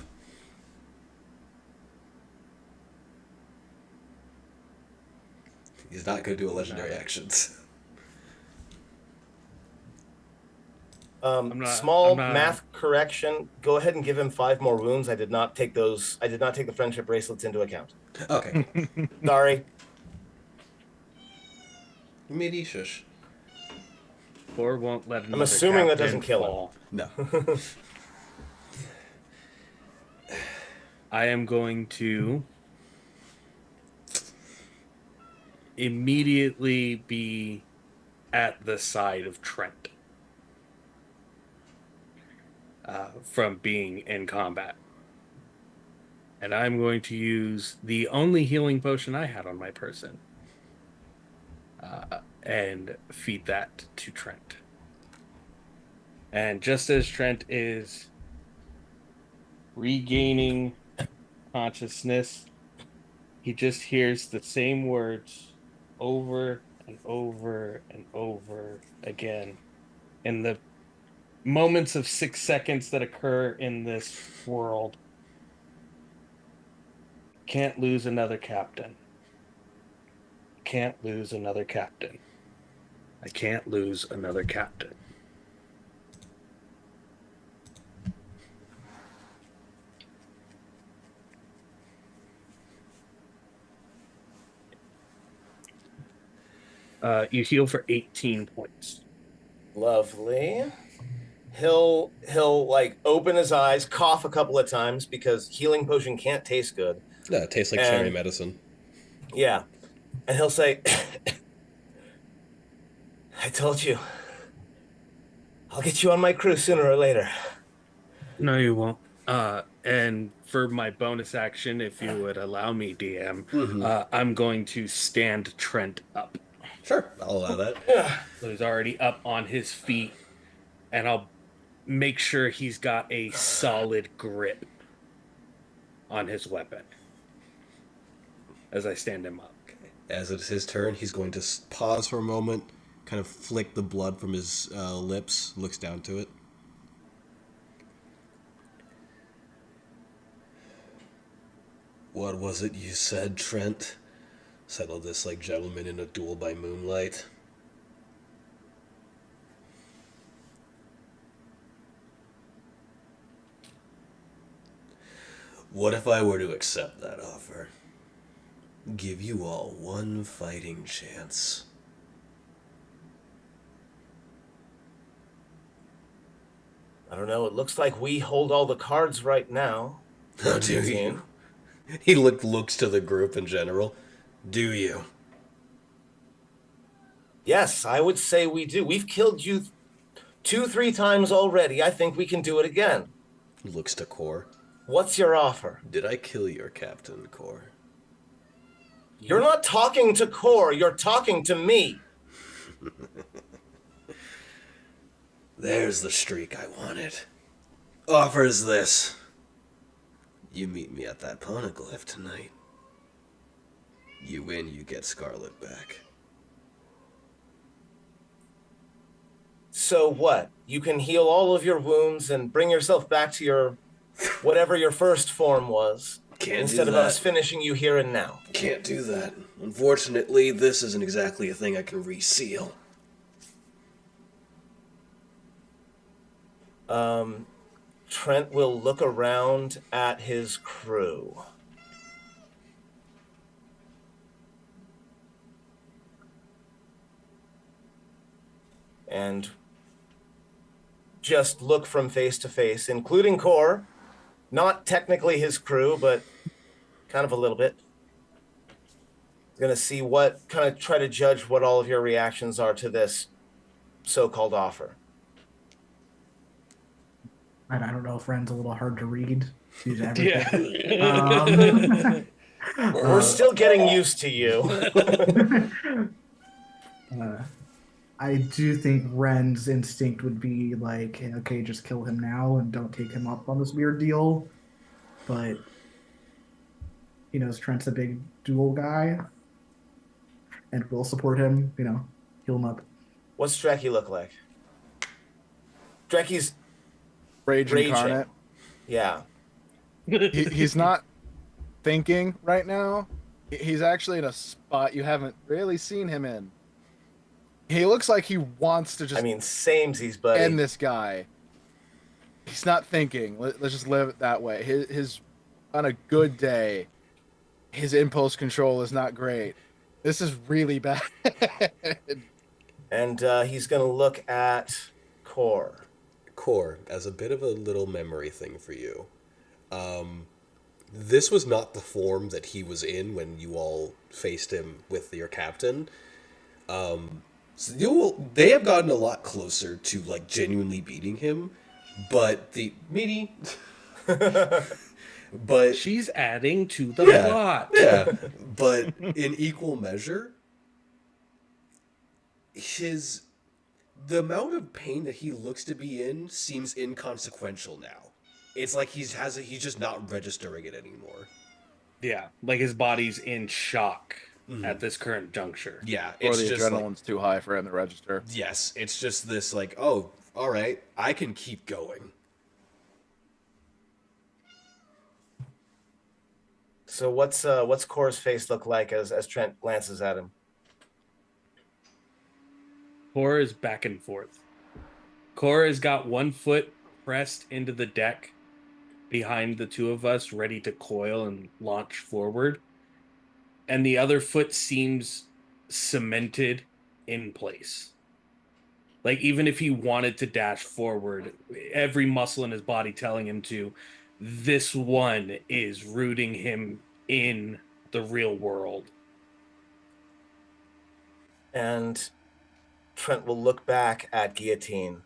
He's not going to do a legendary actions. Small I'm not- math correction. Go ahead and give him 5 more wounds. I did not take the friendship bracelets into account. Okay. Sorry. Midi shush. Or won't let another assuming that captain doesn't kill him. fall. No. I am going to immediately be at the side of Trent from being in combat. And I'm going to use the only healing potion I had on my person and feed that to Trent. And just as Trent is regaining consciousness, he just hears the same words over and over and over again in the moments of 6 seconds that occur in this world. Can't lose another captain. Can't lose another captain. I can't lose another captain. You heal for 18 points. Lovely. He'll like open his eyes, cough a couple of times because healing potion can't taste good. No, it tastes like And- cherry medicine. Yeah. And he'll say, I told you. I'll get you on my crew sooner or later. No, you won't. And for my bonus action, if you would allow me, DM, I'm going to stand Trent up. Sure, I'll allow that. So he's already up on his feet, and I'll make sure he's got a solid grip on his weapon as I stand him up. As it's his turn, he's going to pause for a moment, kind of flick the blood from his lips, looks down to it. What was it you said, Trent? Settle this like gentlemen in a duel by moonlight. What if I were to accept that offer? Give you all one fighting chance. I don't know. It looks like we hold all the cards right now. How do you? He looks to the group in general. Do you? Yes, I would say we do. We've killed you 2-3 times already. I think we can do it again. Looks to Core. What's your offer? Did I kill your captain, Core? You're not talking to Core, you're talking to me. There's the streak I wanted. Offers this. You meet me at that poneglyph tonight. You win, you get Scarlet back. So what? You can heal all of your wounds and bring yourself back to your whatever your first form was. Can't instead do of that. us finishing you here and now. Can't do that. Unfortunately, this isn't exactly a thing I can reseal. Trent will look around at his crew. And just look from face to face, including Core. Not technically his crew, but kind of a little bit. Going to see try to judge what all of your reactions are to this so-called offer. I don't know, friend's a little hard to read due to everything. Yeah. We're still getting used to you. I do think Ren's instinct would be like, okay, just kill him now and don't take him up on this weird deal. But he knows Trent's a big duel guy and will support him, heal him up. What's Dreki look like? Dreki's Rage raging. incarnate. Yeah. He's not thinking right now. He's actually in a spot you haven't really seen him in. He looks like he wants to just samesies, buddy. end this guy. He's not thinking. Let's just live it that way. His on a good day, his impulse control is not great. This is really bad. And he's going to look at Core. Core, as a bit of a little memory thing for you, this was not the form that he was in when you all faced him with your captain. So they have gotten a lot closer to like genuinely beating him, but but She's adding to the plot. Yeah, but in equal measure, the amount of pain that he looks to be in seems inconsequential now. It's like he's just not registering it anymore. Yeah, like his body's in shock at this current juncture. Yeah, Or it's the just adrenaline's too high for him to register. yes, it's just this like, oh, all right, I can keep going. So what's Core's face look like as Trent glances at him? Core is back and forth. Core has got one foot pressed into the deck behind the two of us, ready to coil and launch forward. And the other foot seems cemented in place. Like, even if he wanted to dash forward, every muscle in his body telling him to, this one is rooting him in the real world. And Trent will look back at Guillotine.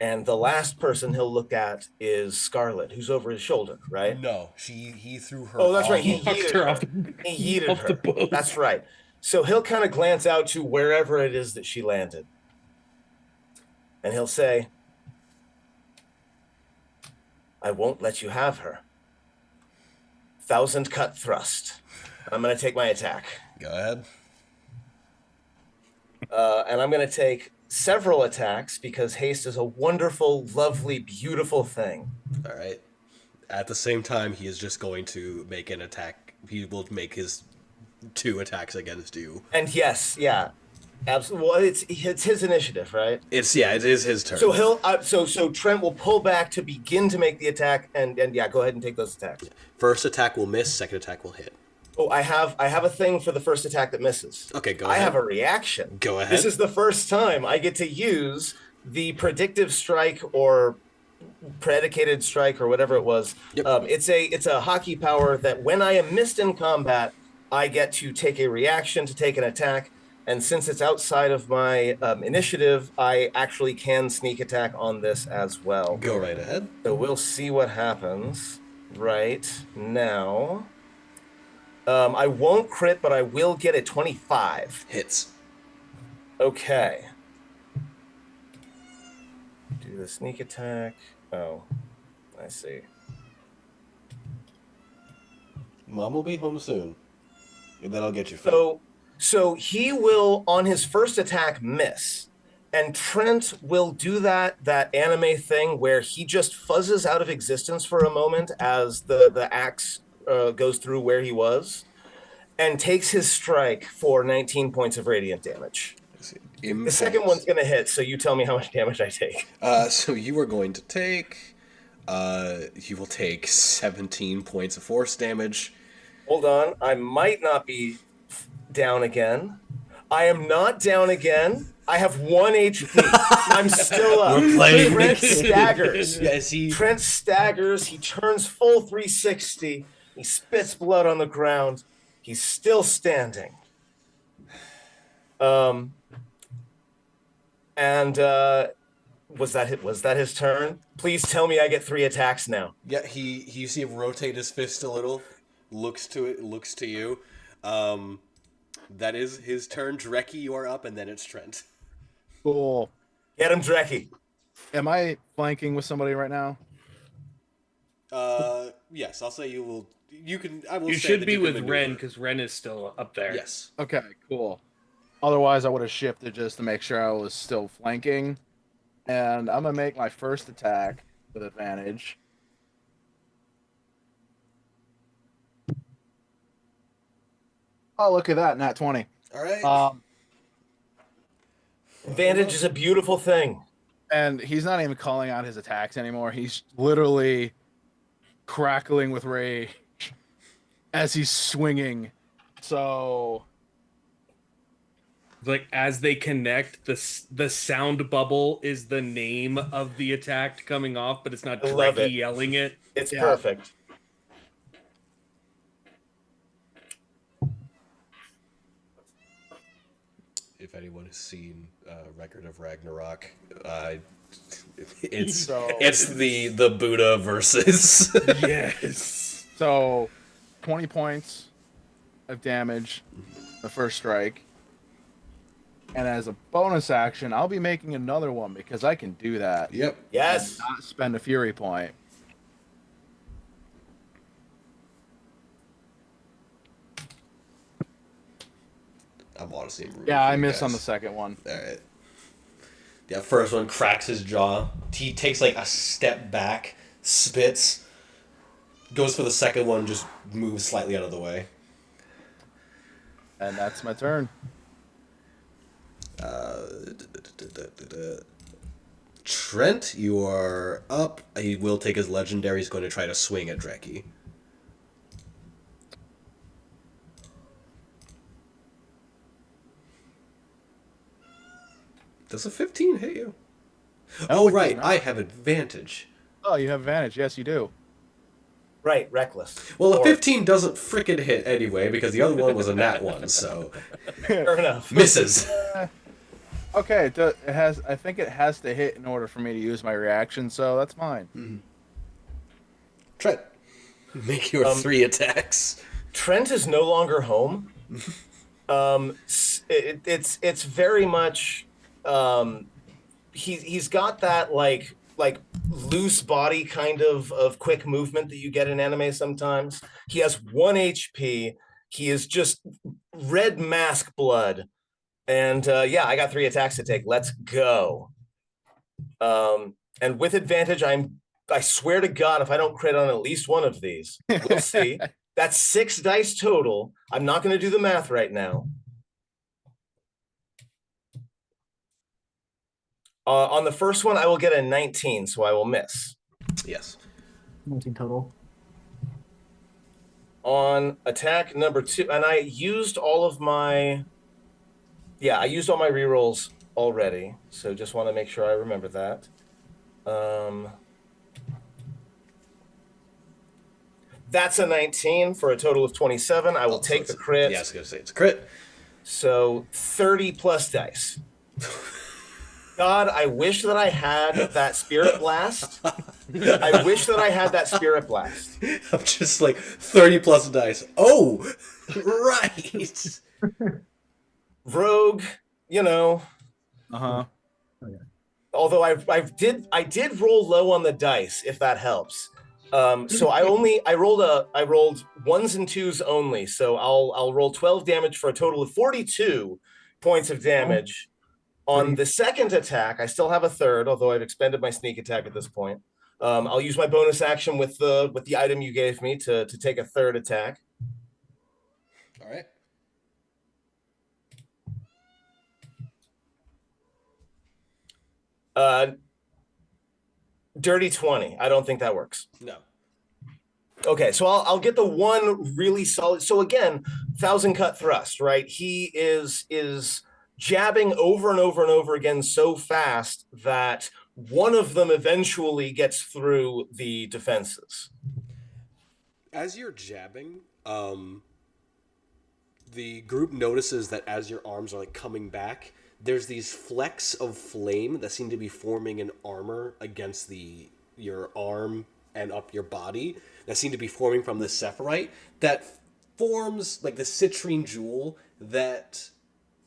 And the last person he'll look at is Scarlet, who's over his shoulder, right? No, he threw her. Oh, that's right. He Knocked yeeted her her. off the- He yeeted off her. the boat. That's right. So he'll kind of glance out to wherever it is that she landed. And he'll say, I won't let you have her. 1,000 cut thrust. I'm going to take my attack. Go ahead. And I'm going to take several attacks because haste is a wonderful, lovely, beautiful thing. All right. At the same time, he is just going to make an attack. He will make his 2 attacks against you. And yes, yeah, absolutely. Well, it's his initiative, right? It is his turn. So he'll so Trent will pull back to begin to make the attack, and yeah, go ahead and take those attacks. First attack will miss. Second attack will hit. Oh, I have a thing for the first attack that misses. Okay, go I ahead. have a reaction. Go ahead. This is the first time I get to use the predictive strike or predicated strike or whatever it was. Yep. It's a hockey power that when I am missed in combat, I get to take a reaction to take an attack. And since it's outside of my initiative, I actually can sneak attack on this as well. Go right ahead. So we'll see what happens right now. I won't crit, but I will get a 25. Hits. Okay. Do the sneak attack. Oh, I see. Mom will be home soon. And then I'll get you food. So he will, on his first attack, miss. And Trent will do that anime thing where he just fuzzes out of existence for a moment as the axe goes through where he was, and takes his strike for 19 points of radiant damage. The second one's going to hit, so you tell me how much damage I take. So you are going to take... you will take 17 points of force damage. Hold on. I might not be down again. I am not down again. I have 1 HP. I'm still up. We're playing. Trent staggers. Yes, Trent staggers. He turns full 360. He spits blood on the ground. He's still standing. Was that his turn? Please tell me I get 3 attacks now. Yeah, you see him rotate his fist a little, looks to you. That is his turn. Dreki, you are up, and then it's Trent. Cool. Get him, Dreki. Am I flanking with somebody right now? Yes, I'll say you will. You can. I will. You say should that be you can with maneuver. Ren because Ren is still up there. Yes. Okay, cool. Otherwise, I would have shifted just to make sure I was still flanking. And I'm going to make my first attack with advantage. Oh, look at that, nat 20. All right. Advantage is a beautiful thing. And he's not even calling out his attacks anymore. He's literally crackling with rage as he's swinging. So, Like as they connect, the sound bubble is the name of the attack coming off, but it's not I love Dreki it. yelling it. It's Yeah. perfect. If anyone has seen Record of Ragnarok, it's So- it's the Buddha versus. Yes. so 20 points of damage the first strike. And as a bonus action, I'll be making another one because I can do that. Yep. Yes. Not spend a fury point. I'm honestly. Yeah, I missed on the second one. All right. Yeah, first one cracks his jaw. He takes like a step back, spits, goes for the second one, just moves slightly out of the way. And that's my turn. Trent, you are up. He will take his legendary. He's going to try to swing at Dreki. Does a 15 hit you? No, Oh, it does right. not. I have advantage. Oh, you have advantage. Yes, you do. Right, reckless. Well, a Or- 15 doesn't frickin' hit anyway, because the other one was a nat one, so... Fair enough. Misses. Okay, it has. I think it has to hit in order for me to use my reaction, so that's fine. Trent, make your 3 attacks. Trent is no longer home. It's very much he's got that like loose body kind of quick movement that you get in anime sometimes. He has 1 HP. He is just red mask blood. And yeah, I got 3 attacks to take. Let's go. And with advantage, I swear to God, if I don't crit on at least one of these, we'll see. That's 6 dice total. I'm not going to do the math right now. On the first one, I will get a 19, so I will miss. Yes. 19 total. On attack number 2, and I used all of my... Yeah, I used all my rerolls already, so just want to make sure I remember that. That's a 19 for a total of 27. I will take the crit. Yeah, I was going to say it's a crit. So 30 plus dice. God, I wish that I had that spirit blast. I wish that I had that spirit blast. I'm just like 30 plus dice. Oh, right. Rogue, you know. Uh-huh. Although I did roll low on the dice, if that helps. So I rolled ones and twos only. So I'll roll 12 damage for a total of 42 points of damage. On the second attack, I still have a third, although I've expended my sneak attack at this point. I'll use my bonus action with the item you gave me to take a third attack. All right. Dirty 20. I don't think that works. No. Okay, so I'll get the one really solid. So again, 1,000 cut thrust, right? He is jabbing over and over and over again so fast that one of them eventually gets through the defenses. As you're jabbing, the group notices that as your arms are like coming back, there's these flecks of flame that seem to be forming an armor against your arm and up your body that seem to be forming from the Sephirite that forms like the citrine jewel that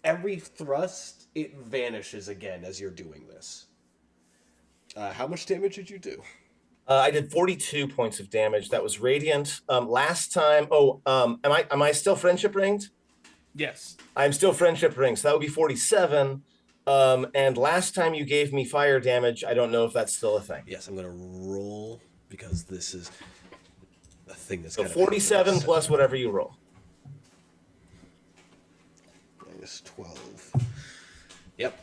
every thrust it vanishes again as you're doing this. How much damage did you do? I did 42 points of damage. That was radiant. Last time, am I still friendship ringed? Yes. I'm still friendship ringed, so that would be 47. And last time you gave me fire damage, I don't know if that's still a thing. Yes, I'm gonna roll because this is a thing that's So kind 47 plus whatever you roll. Minus 12. Yep.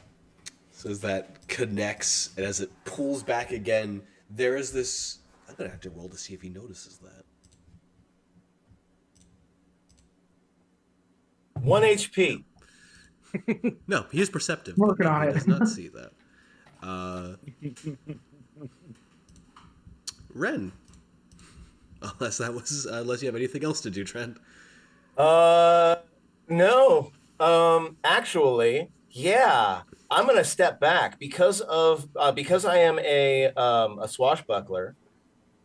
So as that connects and as it pulls back again, there is this. I'm gonna have to roll to see if he notices that. 1 HP. No, he is perceptive. Working on he it. does not see that. Ren. Unless you have anything else to do, Trent. No. Actually, yeah. I'm gonna step back because I am a swashbuckler.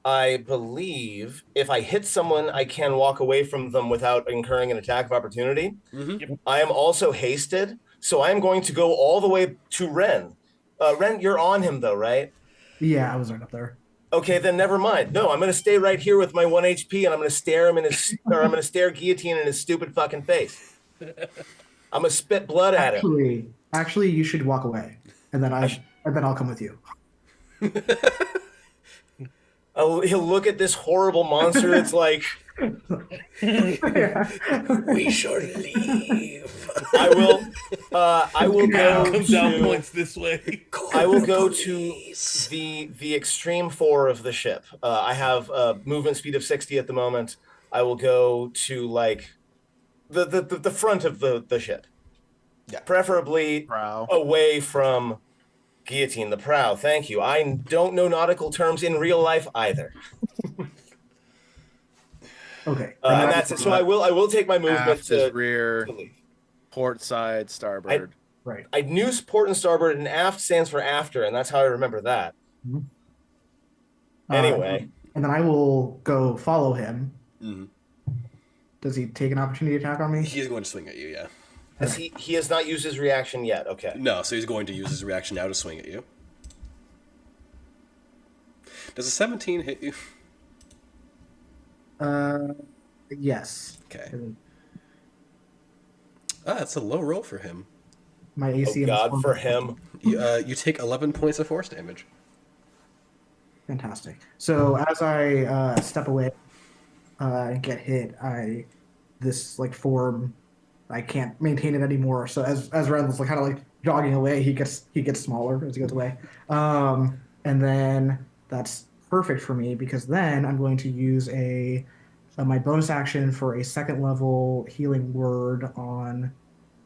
I believe if I hit someone, I can walk away from them without incurring an attack of opportunity. Mm-hmm. I am also hasted, so I am going to go all the way to Ren. Ren, you're on him though, right? Yeah, I was right up there. Okay, then never mind. No, I'm going to stay right here with my 1 HP, and I'm going to stare him in his, or I'm going to stare Guillotine in his stupid fucking face. I'm going to spit blood at him. Actually, you should walk away, and then I'll come with you. He'll look at this horrible monster. It's like, We should leave. I will go Comes down to, points this way. I will go to the extreme 4 of the ship. I have movement speed of 60 at the moment. I will go to like the front of the ship. Yeah. Preferably Prow. away from Guillotine, the prow. Thank you. I don't know nautical terms in real life either. Okay. And that's it. So I will take my movement Aft is to rear, leave. port side, starboard. Right. I knew port and starboard, and aft stands for after, and that's how I remember that. Mhm. Anyway. And then I will go follow him. Mm-hmm. Does he take an opportunity attack on me? He's going to swing at you, yeah. He has not used his reaction yet. Okay. No, so he's going to use his reaction now to swing at you. Does a 17 hit you? Yes. Okay. That's a low roll for him. My AC. Oh God, for him. You take 11 points of force damage. Fantastic. So as I step away and get hit, this like form, I can't maintain it anymore. So as Ren's like kind of like jogging away, he gets smaller as he goes away. And then that's perfect for me because then I'm going to use my bonus action for a second level healing word on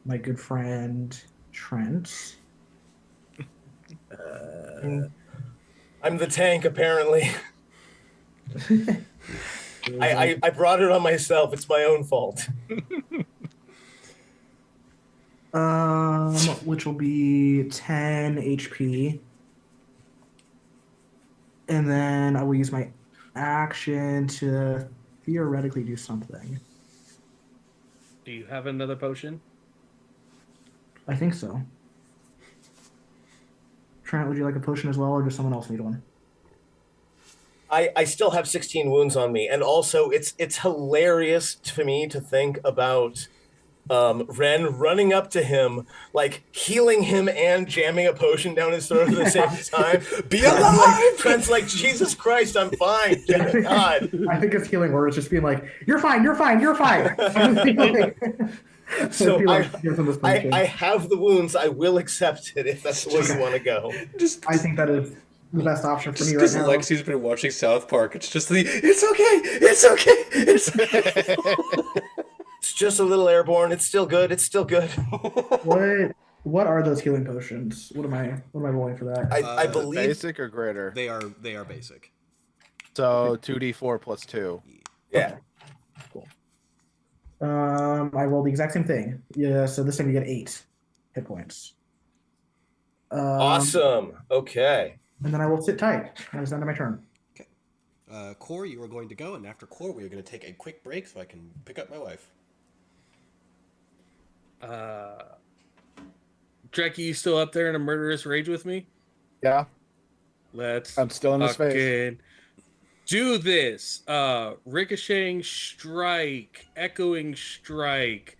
my good friend Trent. I'm the tank, apparently. I brought it on myself. It's my own fault. which will be 10 HP. And then I will use my action to theoretically do something. Do you have another potion? I think so. Trent, would you like a potion as well, or does someone else need one? I still have 16 wounds on me, and also it's hilarious to me to think about Ren running up to him, like healing him and jamming a potion down his throat at the same time. Be And, alive! like, Trent's like, Jesus Christ, I'm fine. God. I think it's healing where it's just being like, you're fine, you're fine, you're fine. So Give him this I potion. have the wounds. I will accept it if that's the way you want to go. Just I think that is the best option for just me right because now. Lexi's been watching South Park, it's just it's okay. It's just a little airborne. It's still good. It's still good. What are those healing potions? What am I rolling for that? I believe. Basic or greater? They are basic. So 2d4 plus 2. Yeah. Cool. I rolled the exact same thing. Yeah, so this time you get 8 hit points. Awesome. Okay. And then I will sit tight. That is the end of my turn. Okay. Core, you are going to go, and after Core, we are going to take a quick break so I can pick up my wife. Dreki, you still up there in a murderous rage with me? Yeah, Let's I'm still in his face. fucking do this. Ricocheting strike, echoing strike,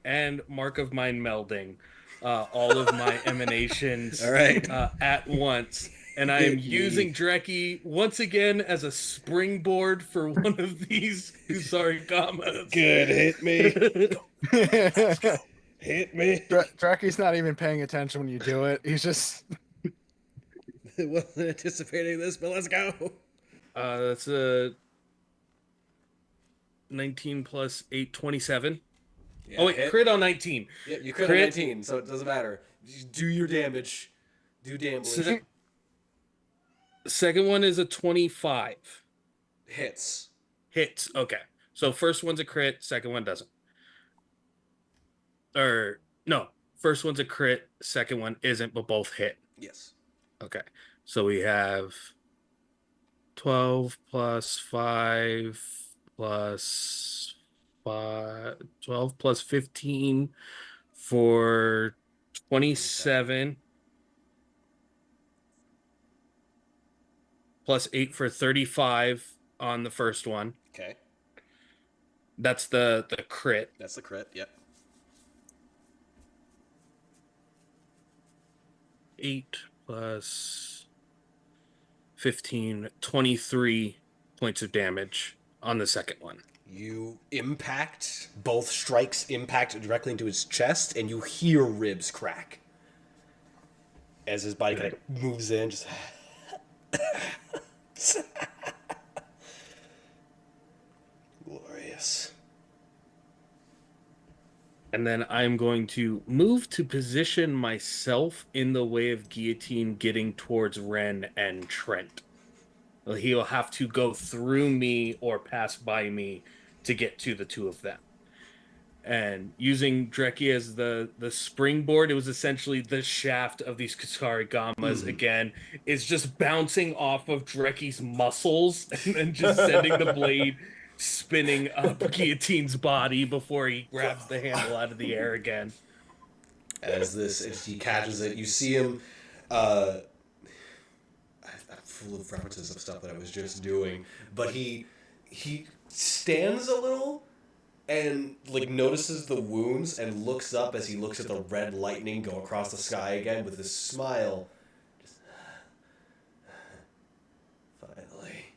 and mark of mind melding. All of my emanations All right. at once. And I am using Dreki once again as a springboard for one of these Kusarigamas. Good, hit me. Hit me. Draki's not even paying attention when you do it. He's just Wasn't anticipating this, but let's go. That's a 19 plus 8, 27. Yeah, Oh, wait, hit. crit on 19. Yeah, you crit on 19, so it doesn't matter. Just do your damage. Do damage. Second one is a 25. Hits. Hits. Okay. So first one's a crit, second one doesn't. Or, no. First one's a crit, second one isn't, but both hit. Yes. Okay. So we have 12 plus 5 plus 5, 12 plus 15 for 27 plus 8 for 35 on the first one. Okay. That's the crit. That's the crit, yep. 8 plus 15, 23 points of damage on the second one. You impact, both strikes impact directly into his chest, and you hear ribs crack. As his body kind of moves in, just... Glorious. And then I'm going to move to position myself in the way of Guillotine getting towards Ren and Trent. He'll have to go through me or pass by me to get to the two of them. And using Dreki as the springboard, it was essentially the shaft of these Kusarigamas again, is just bouncing off of Dreki's muscles and then just sending the blade spinning up Guillotine's body before he grabs the handle out of the air again. As he catches it, you see him. I'm full of references of stuff that I was just doing, but he stands a little and like notices the wounds and looks up as he looks at the red lightning go across the sky again with this smile. Just, finally,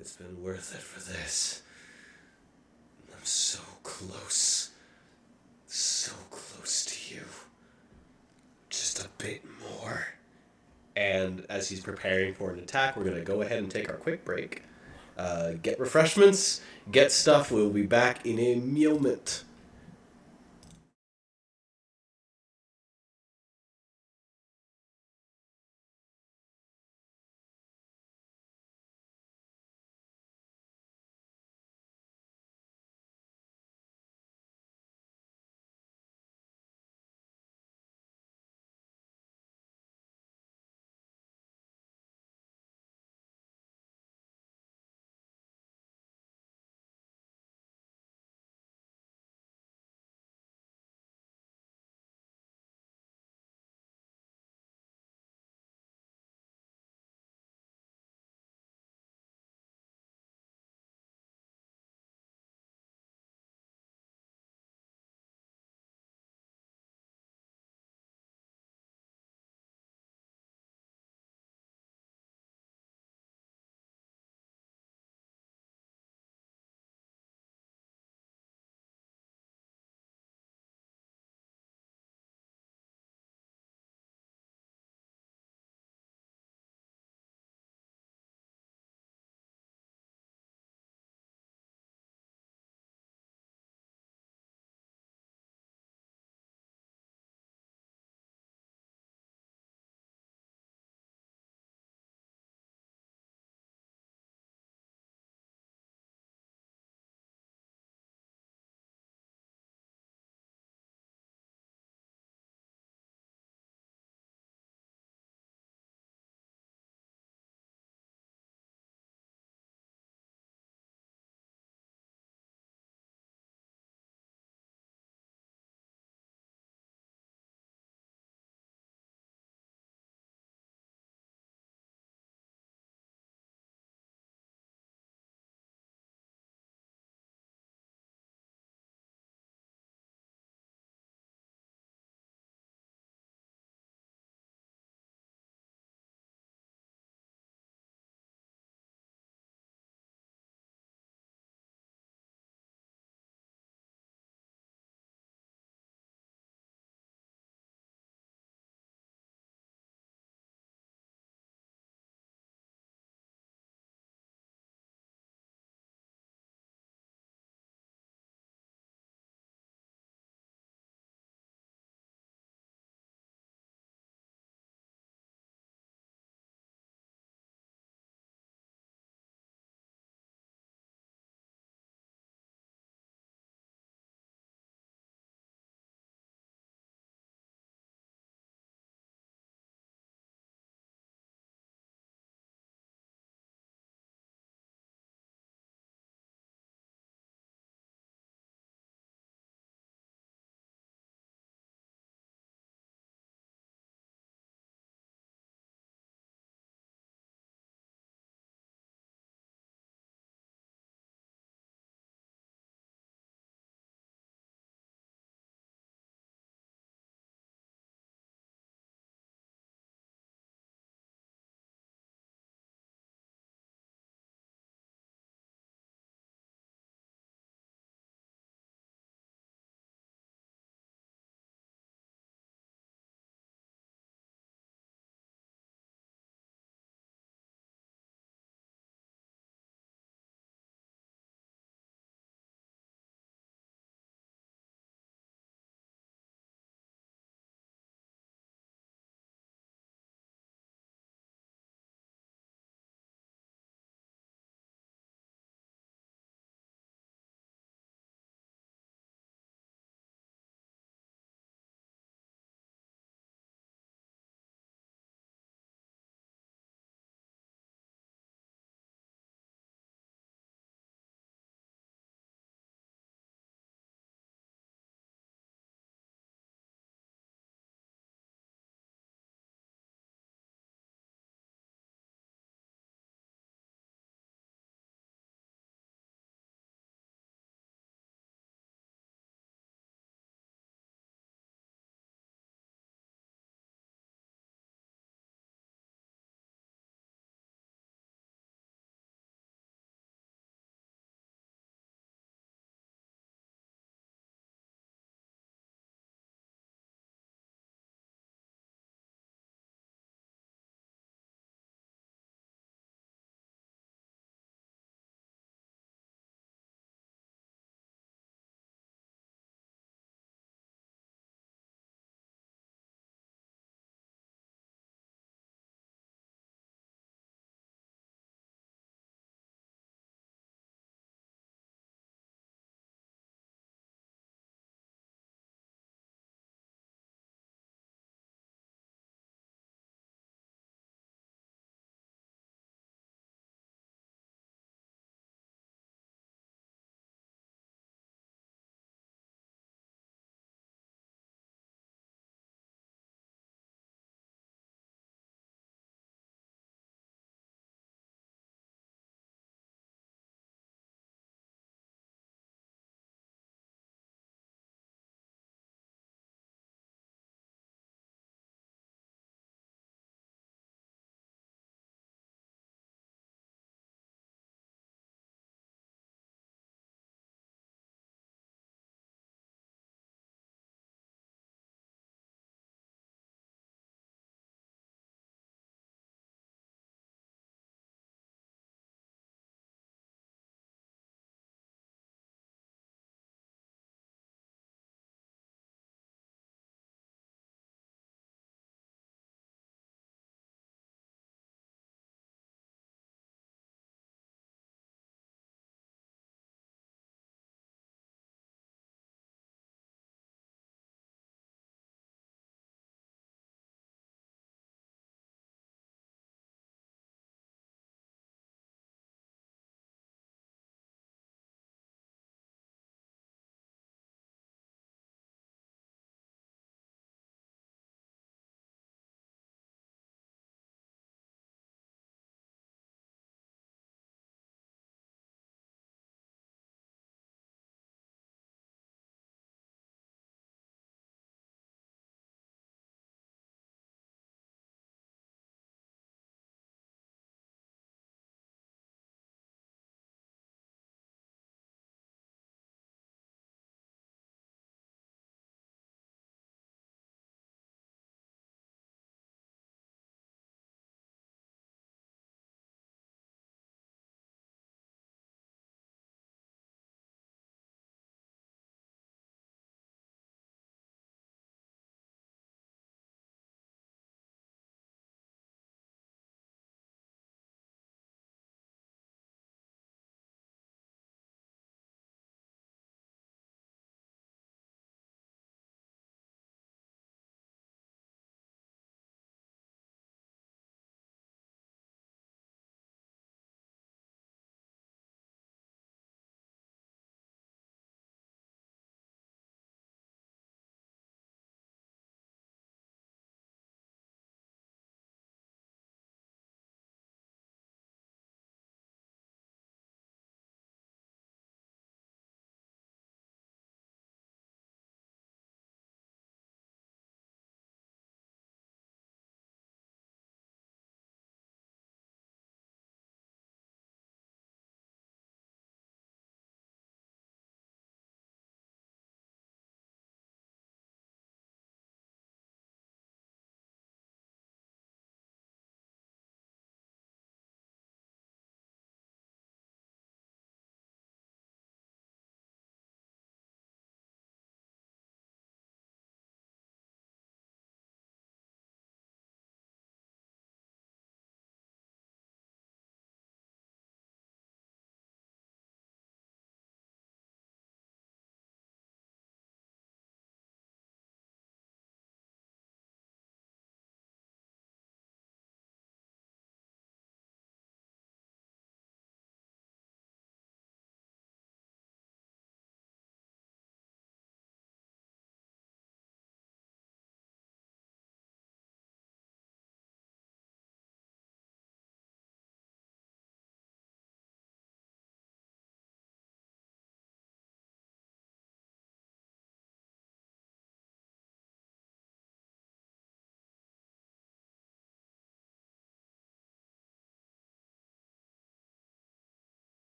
it's been worth it for this. I'm so close to you. Just a bit more. And as he's preparing for an attack, we're going to go ahead and take our quick break. Get refreshments, get stuff. We'll be back in a moment.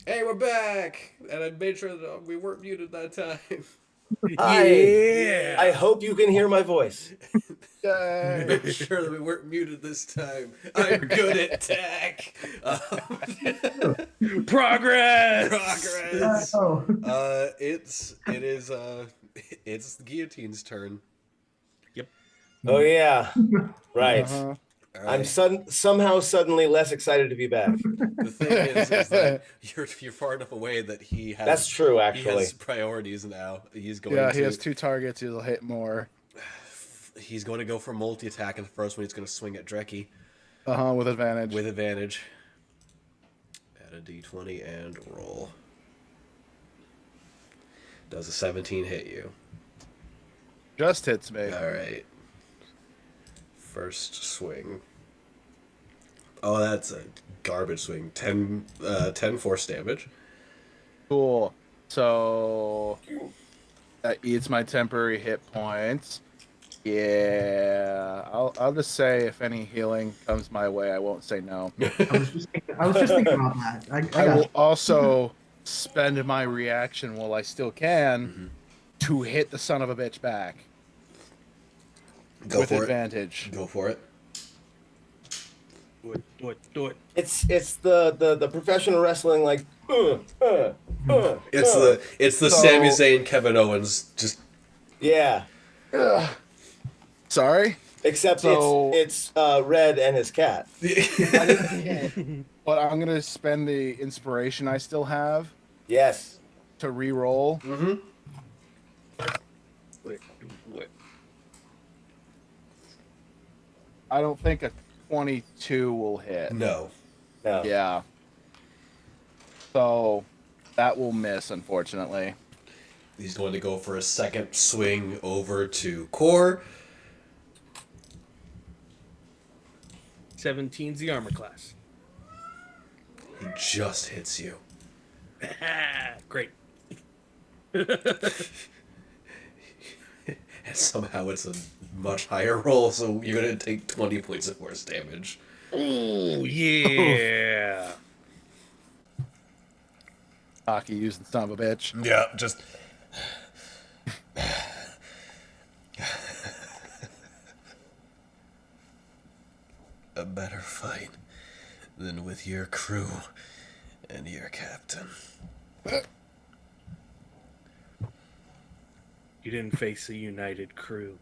Hey, we're back, and I made sure that we weren't muted that time. I Yeah. hope you can hear my voice. Yay! Make sure that we weren't muted this time. I'm good at tech. Progress. Progress. Oh. It's the guillotine's turn. Yep. Oh yeah, right. Uh-huh. All I'm right. somehow suddenly less excited to be back. The thing is that you're far enough away that he That's has true, he actually. has priorities now. Yeah, he has 2 targets. He'll hit more. He's going to go for multi attack, and the first one he's going to swing at Dreki Uh-huh, with advantage. with advantage. Add a d20 and roll. Does a 17 hit you? Just hits me. All right. First swing. Oh, that's a garbage swing. 10 force damage. Cool. So that eats my temporary hit points. Yeah, I'll just say if any healing comes my way, I won't say no. I was just thinking about that. I I got will it. also spend my reaction while I still can to hit the son of a bitch back Go with for advantage. it. Go for it. Do it. It's the professional wrestling like. It's the So- Sami Zayn Kevin Owens just Yeah. Ugh. Sorry, Except So- it's Red and his cat. but I'm gonna spend the inspiration I still have Yes. to re-roll. I don't think a 22 will hit. no. No. Yeah. So that will miss, unfortunately. He's going to go for a second swing over to Core. 17's the armor class. He just hits you. Great. And somehow it's a much higher roll, so you're going to take 20 points of force damage. Oh yeah. Hockey using son of a bitch. Yeah, just. A better fight than with your crew and your captain. You didn't face a united crew.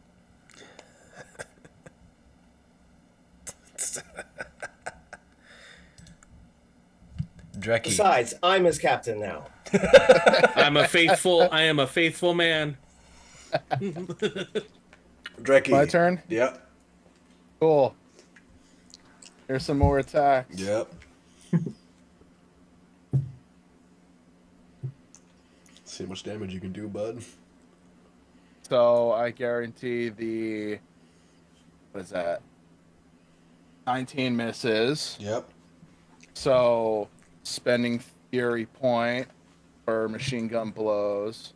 Dreki. Besides, I'm his captain now. I am a faithful man. Dreki. My turn? Yep. Cool. Here's some more attacks. Yep. See how much damage you can do, bud. So I guarantee the what is that? 19 misses. Yep. So spending fury point for machine gun blows.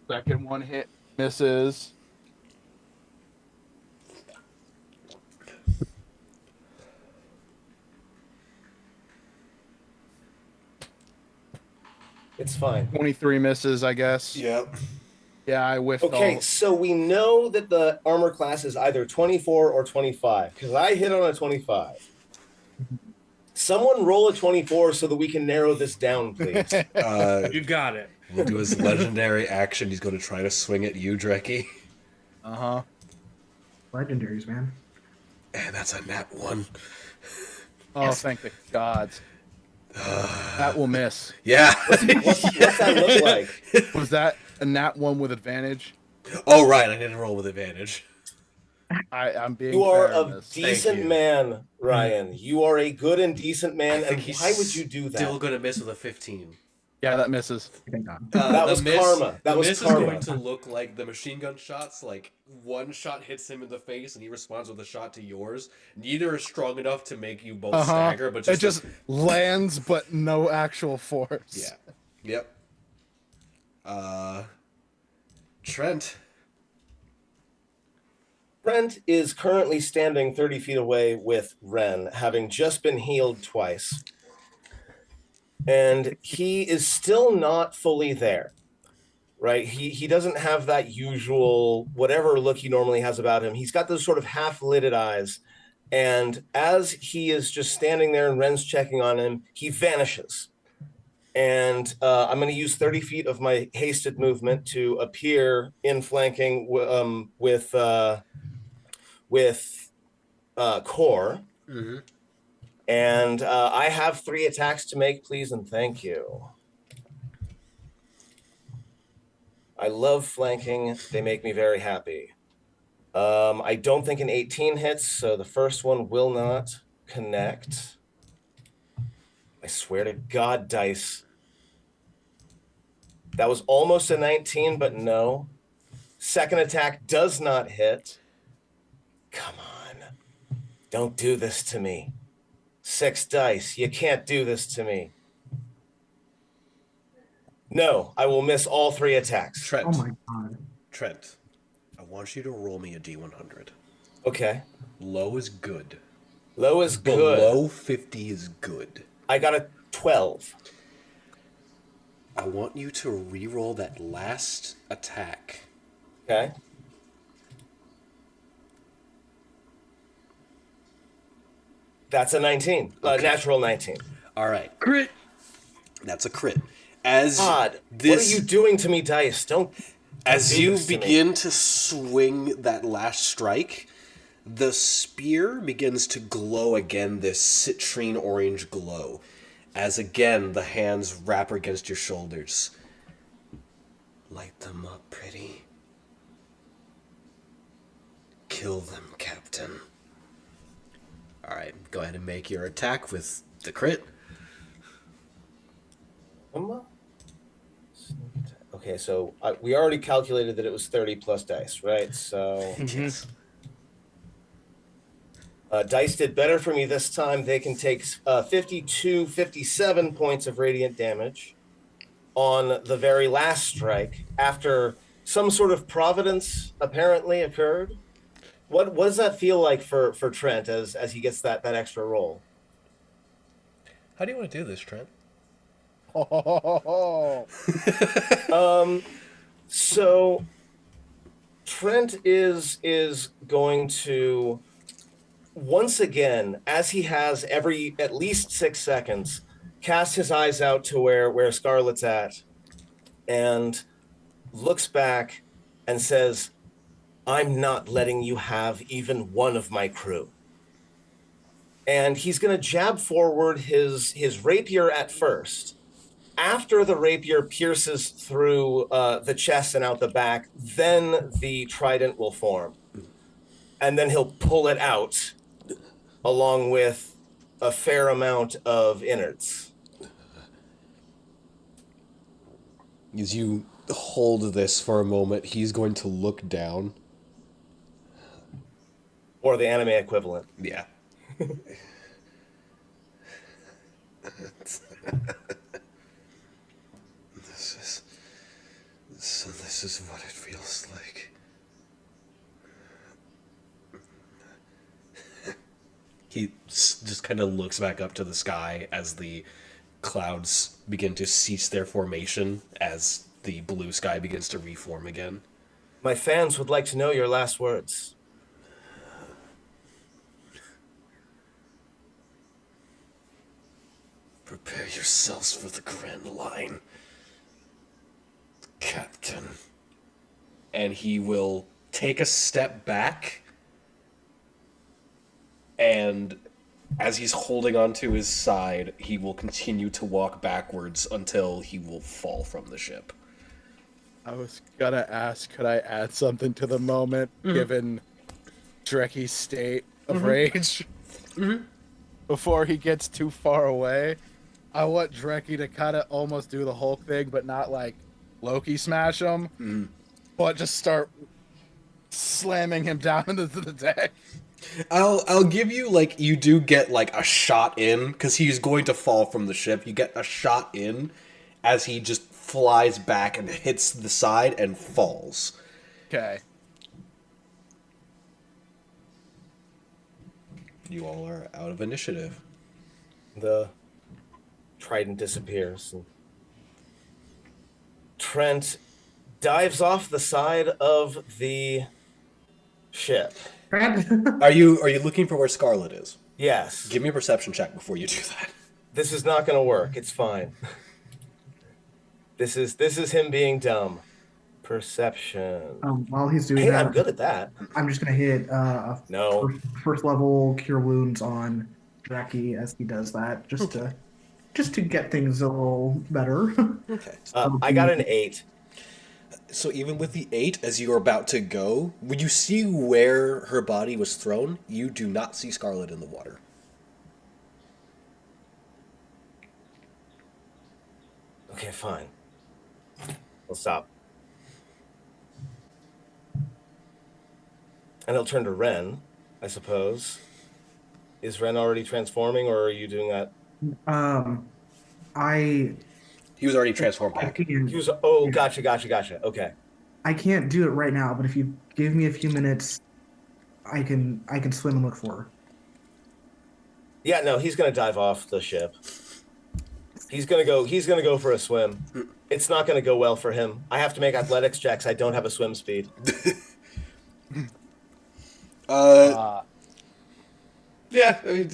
Second one hit misses. It's fine. 23 misses, I guess. Yep. Yeah, I whiffed Okay, all. so we know that the armor class is either 24 or 25 because I hit on a 25. Someone roll a 24 so that we can narrow this down, please. You got it. We'll do his legendary action. He's going to try to swing at you, Dreki. Uh-huh. Legendaries, man. And that's a nat 1. Oh, thank the gods. That will miss. Yeah. What's that look like? Was that a nat 1 with advantage? Oh, right. I didn't roll with advantage. I'm being You are fair in a this. decent you. man, Ryan. You are a good and decent man, I and think why would you do that? Still going to miss with a 15. Yeah, that misses. Thank God. That The was karma. That the was miss karma. is going to look like the machine gun shots. Like one shot hits him in the face, and he responds with a shot to yours. Neither is strong enough to make you both stagger, but it just lands, but no actual force. yeah, yep. Trent. Brent is currently standing 30 feet away with Ren, having just been healed twice. And he is still not fully there, right? He doesn't have that usual, whatever look he normally has about him. He's got those sort of half-lidded eyes. And as he is just standing there and Ren's checking on him, he vanishes. And I'm going to use 30 feet of my hasted movement to appear in flanking with Core. Mm-hmm. And I have 3 attacks to make, please, and thank you. I love flanking. They make me very happy. I don't think an 18 hits, so the first one will not connect. I swear to God, dice. That was almost a 19, but no. Second attack does not hit. Come on. Don't do this to me. 6 dice. You can't do this to me. No, I will miss all 3 attacks. Trent. Oh my god. Trent, I want you to roll me a D100. Okay. Low is good. Low is good. Below 50 is good. I got a 12. I want you to re-roll that last attack. Okay. That's a 19. Okay. Natural 19. All right. Crit. That's a crit. As God, this, what are you doing to me, dice? Don't. as do you this to me. begin to swing that last strike, the spear begins to glow again, this citrine orange glow, as again the hands wrap against your shoulders. Light them up, pretty. Kill them, Captain. Alright, go ahead and make your attack with the crit. Okay, so we already calculated that it was 30 plus dice, right? So Yes. dice did better for me this time. They can take 52, 57 points of radiant damage on the very last strike after some sort of providence apparently occurred. What does that feel like for Trent as he gets that extra roll? How do you want to do this, Trent? So Trent is going to once again, as he has every at least 6 seconds, cast his eyes out to where Scarlet's at and looks back and says, I'm not letting you have even one of my crew. And he's going to jab forward his rapier at first. After the rapier pierces through the chest and out the back, then the trident will form. And then he'll pull it out along with a fair amount of innards. As you hold this for a moment, he's going to look down. Or the anime equivalent. Yeah. This is what it feels like. He just kind of looks back up to the sky as the clouds begin to cease their formation, as the blue sky begins to reform again. My fans would like to know your last words. Prepare yourselves for the grand line, Captain. And he will take a step back, and as he's holding onto his side, he will continue to walk backwards until he will fall from the ship. I was gonna ask, could I add something to the moment, given Drecky's state of rage? Before he gets too far away, I want Drecky to kind of almost do the Hulk thing, but not like Loki smash him, but just start slamming him down into the deck. I'll give you, like, you do get like a shot in, because he's going to fall from the ship. You get a shot in as he just flies back and hits the side and falls. Okay. You all are out of initiative. The trident disappears. And Trent dives off the side of the ship. Are you looking for where Scarlet is? Yes. Give me a perception check before you do that. This is not going to work. It's fine. This is him being dumb. Perception. While he's doing Hey, that, I'm good at that. I'm just gonna hit No. first level cure wounds on Draki as he does that, just to get things a little better. Okay. I got an 8. So even with the 8, as you are about to go, when you see where her body was thrown, you do not see Scarlet in the water. Okay, fine. We'll stop. And he'll turn to Ren, I suppose. Is Ren already transforming, or are you doing that? I He was already transformed I back. can, He was. Oh, gotcha. Okay. I can't do it right now, but if you give me a few minutes, I can swim and look for her. Yeah, no, he's gonna dive off the ship. He's gonna go for a swim. It's not gonna go well for him. I have to make athletics checks. I don't have a swim speed. Yeah. I mean,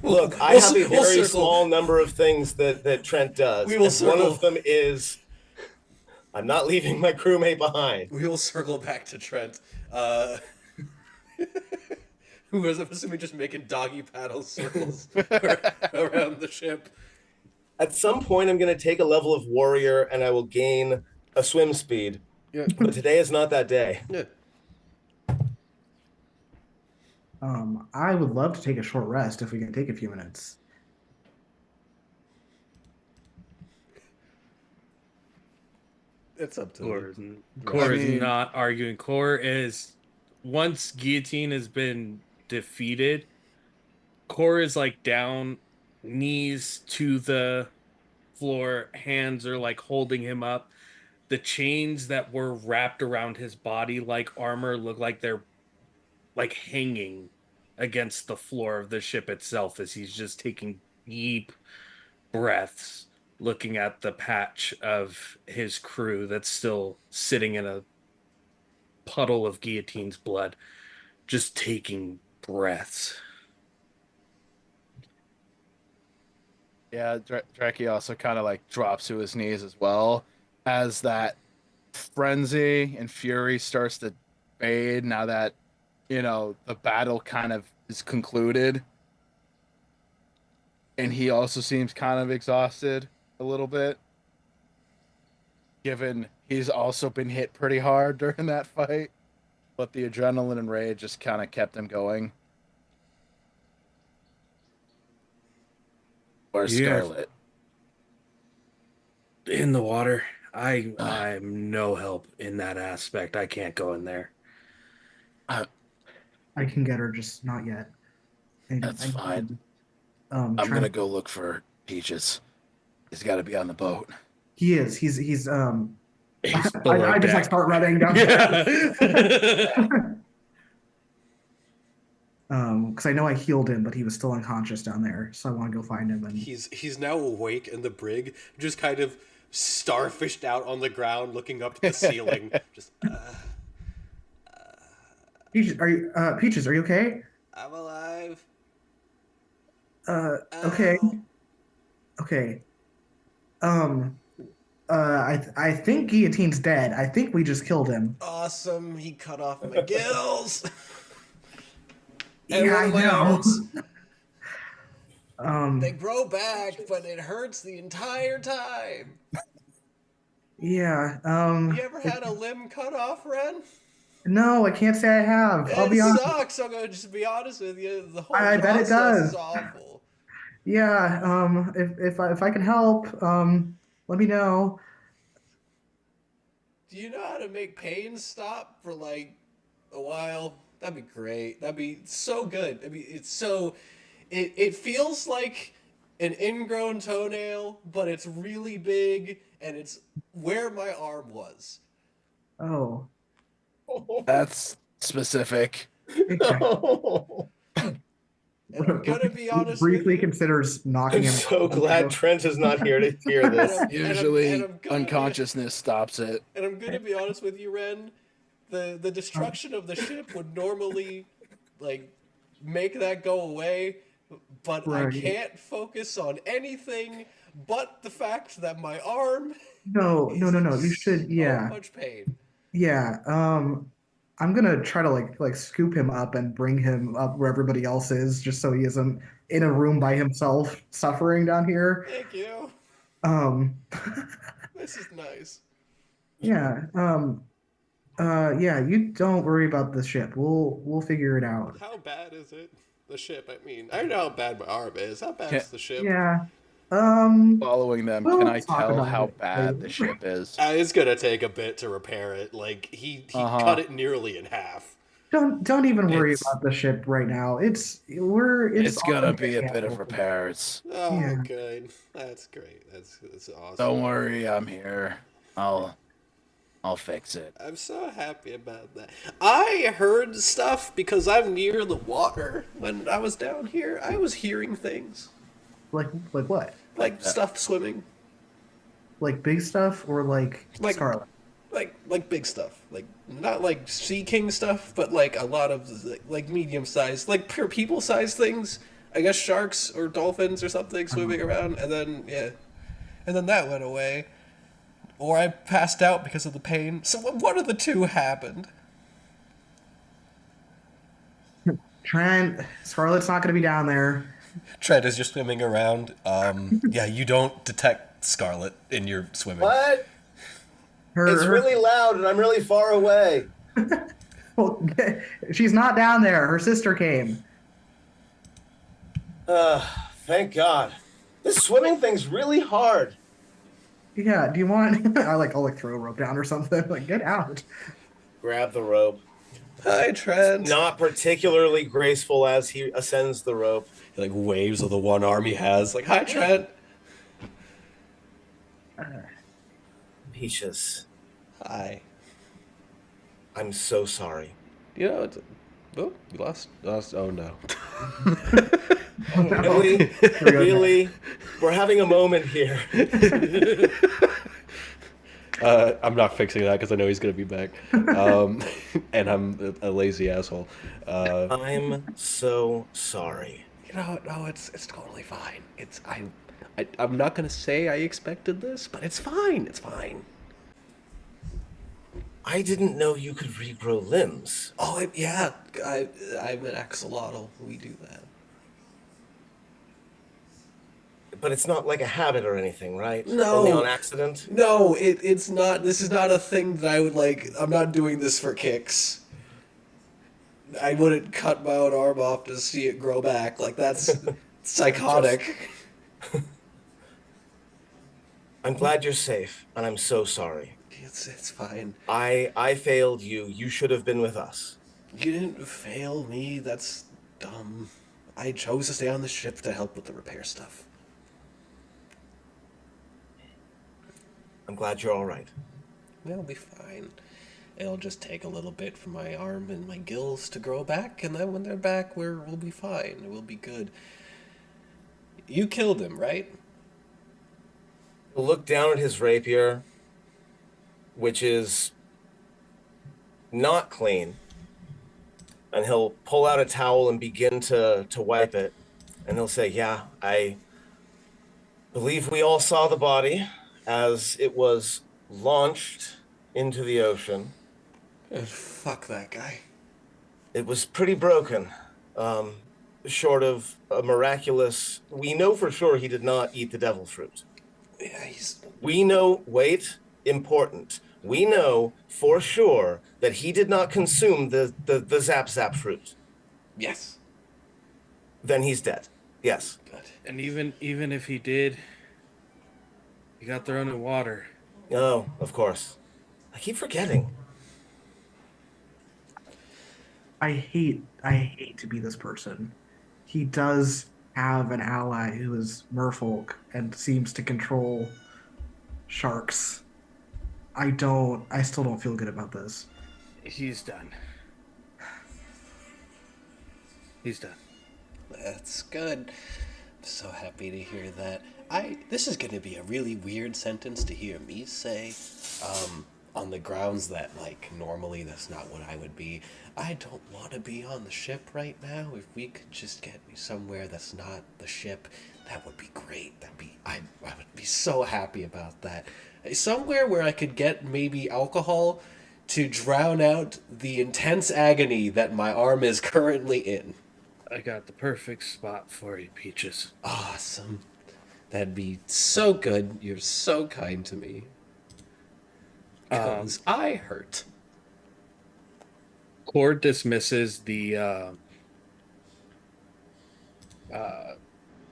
Look, I have a very small number of things that Trent does. We will and circle. one of them is I'm not leaving my crewmate behind. We will circle back to Trent. Who is, I'm assuming, just making doggy paddle circles around the ship. At some point, I'm going to take a level of warrior and I will gain a swim speed. Yeah. But today is not that day. Yeah. I would love to take a short rest if we can take a few minutes. It's up to Core you. is not arguing. Core is, once Guillotine has been defeated, Core is like down, knees to the floor, hands are like holding him up. The chains that were wrapped around his body like armor look like they're like hanging against the floor of the ship itself as he's just taking deep breaths, looking at the patch of his crew that's still sitting in a puddle of Guillotine's blood, just taking breaths. Yeah, Draki also kind of like drops to his knees as well as that frenzy and fury starts to fade now that, the battle kind of is concluded. And he also seems kind of exhausted a little bit, given he's also been hit pretty hard during that fight. But the adrenaline and rage just kind of kept him going. Where's Scarlet? In the water. I'm no help in that aspect. I can't go in there. I can get her, just not yet. That's fine. I'm Trent, gonna go look for Peaches. He's got to be on the boat. He is. He's He's I below just like deck. start running down. Because I know I healed him, but he was still unconscious down there, so I want to go find him. And He's now awake in the brig, just kind of starfished out on the ground, looking up to the ceiling. Just, Peaches, are you okay? I'm alive. Okay. Okay. I think Guillotine's dead. I think we just killed him. Awesome. He cut off my gills. And yeah, one of my arms. They grow back, but it hurts the entire time. Yeah. You ever had a limb cut off, Ren? No, I can't say I have. I'll be honest. It sucks. I'm gonna just be honest with you. The whole I bet it process does. is awful. Yeah. If I can help, let me know. Do you know how to make pain stop for like a while? That'd be great. That'd be so good. I mean, it's so. It feels like an ingrown toenail, but it's really big, and it's where my arm was. Oh, That's specific. okay. And I'm gonna be He honest with briefly you. considers knocking I'm him so out. glad Trent is not here to hear And this. Usually, I'm gonna unconsciousness stops it. I'm gonna be honest with you, Ren. The destruction of the ship would normally like make that go away, but I Right. can't focus on anything but the fact that my arm No, no, is no, in no. You should, so yeah. much pain. Yeah. I'm gonna try to like scoop him up and bring him up where everybody else is, just so he isn't in a room by himself suffering down here. Thank you. Um, This is nice. yeah. Yeah, you don't worry about the ship. We'll figure it out. How bad is it? The ship, I mean. I know how bad my arm is. How bad Can, is the ship? Yeah. Um, following them, can we'll I talk tell about how it bad the later. ship is? It's gonna take a bit to repair it. Like he cut Uh-huh. it nearly in half. Don't even worry It's about the ship right now. It's it's gonna already be a getting bit of handled. repairs. Oh, Yeah. good. That's great. That's awesome. Don't worry, I'm here. I'll I'll fix it. I'm so happy about that. I heard stuff because I'm near the water. When I was down here, I was hearing things Like what? like stuff swimming, Like big stuff or like like Scarlet? like big stuff, like not like sea king stuff, but like a lot of like medium sized, like pure people sized things. I guess sharks or dolphins or something swimming around, and then yeah, and then that went away. Or I passed out because of the pain. So one of the two happened. Trent, Scarlet's not going to be down there. Trent is just swimming around. Yeah, you don't detect Scarlet in your swimming. What? Her, It's her- really loud and I'm really far away. well, she's not down there. Her sister came. Thank God. This swimming thing's really hard. Yeah. Do you want? I'll like throw a rope down or something. Like get out. Grab the rope. Hi, Trent. Not particularly graceful as he ascends the rope. He like waves of the one arm he has. Like, hi, Trent. Peaches, Hi. I'm so sorry. You know, it's, oh, you lost. Oh no. Really? Really? We're having a moment here. I'm not fixing that because I know he's gonna be back. And I'm a lazy asshole. I'm so sorry. You know, no, it's totally fine. I'm not gonna say I expected this, but it's fine. It's fine. I didn't know you could regrow limbs. Oh, yeah. I'm an axolotl. We do that. But it's not like a habit or anything, right? No. Only on accident? No, it's not. This is not a thing that I would like. I'm not doing this for kicks. I wouldn't cut my own arm off to see it grow back. Like, that's psychotic. I'm glad you're safe, and I'm so sorry. It's fine. I failed you. You should have been with us. You didn't fail me. That's dumb. I chose to stay on the ship to help with the repair stuff. I'm glad you're all right. It'll be fine. It'll just take a little bit for my arm and my gills to grow back, and then when they're back, we'll be fine. We'll be good. You killed him, right? He'll look down at his rapier, which is not clean, and he'll pull out a towel and begin to wipe it. And he'll say, "Yeah, I believe we all saw the body as it was launched into the ocean. Fuck that guy. It was pretty broken, short of a miraculous. We know for sure he did not eat the devil fruit. Yeah, he's... We know, wait, important. We know for sure that he did not consume the zap zap fruit. Yes. Then he's dead. Yes. Good. And even if he did, he got thrown in water. Oh, of course. I keep forgetting. I hate to be this person. He does have an ally who is merfolk and seems to control sharks. I still don't feel good about this. He's done. He's done. That's good. I'm so happy to hear that. This is going to be a really weird sentence to hear me say, on the grounds that like normally that's not what I would be. I don't want to be on the ship right now. If we could just get me somewhere that's not the ship, that would be great. I would be so happy about that. Somewhere where I could get maybe alcohol to drown out the intense agony that my arm is currently in. I got the perfect spot for you, Peaches. Awesome. That'd be so good. You're so kind to me. Because I hurt. Cord dismisses the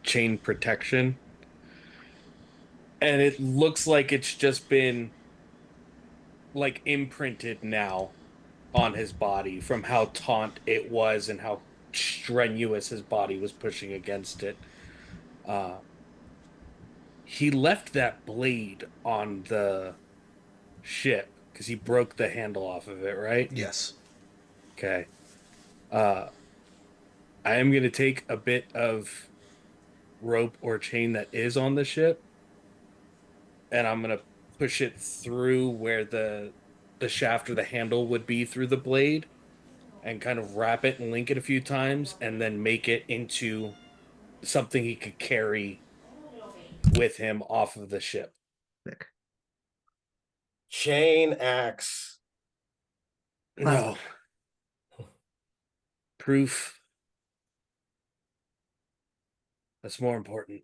chain protection, and it looks like it's just been like imprinted now on his body from how taut it was and how strenuous his body was pushing against it. Uh, he left that blade on the ship because he broke the handle off of it, right? Yes. Okay. Uh, I am going to take a bit of rope or chain that is on the ship, and I'm going to push it through where the shaft or the handle would be through the blade, and kind of wrap it and link it a few times, and then make it into something he could carry with him off of the ship. Thick. Chain axe. No. Proof. That's more important.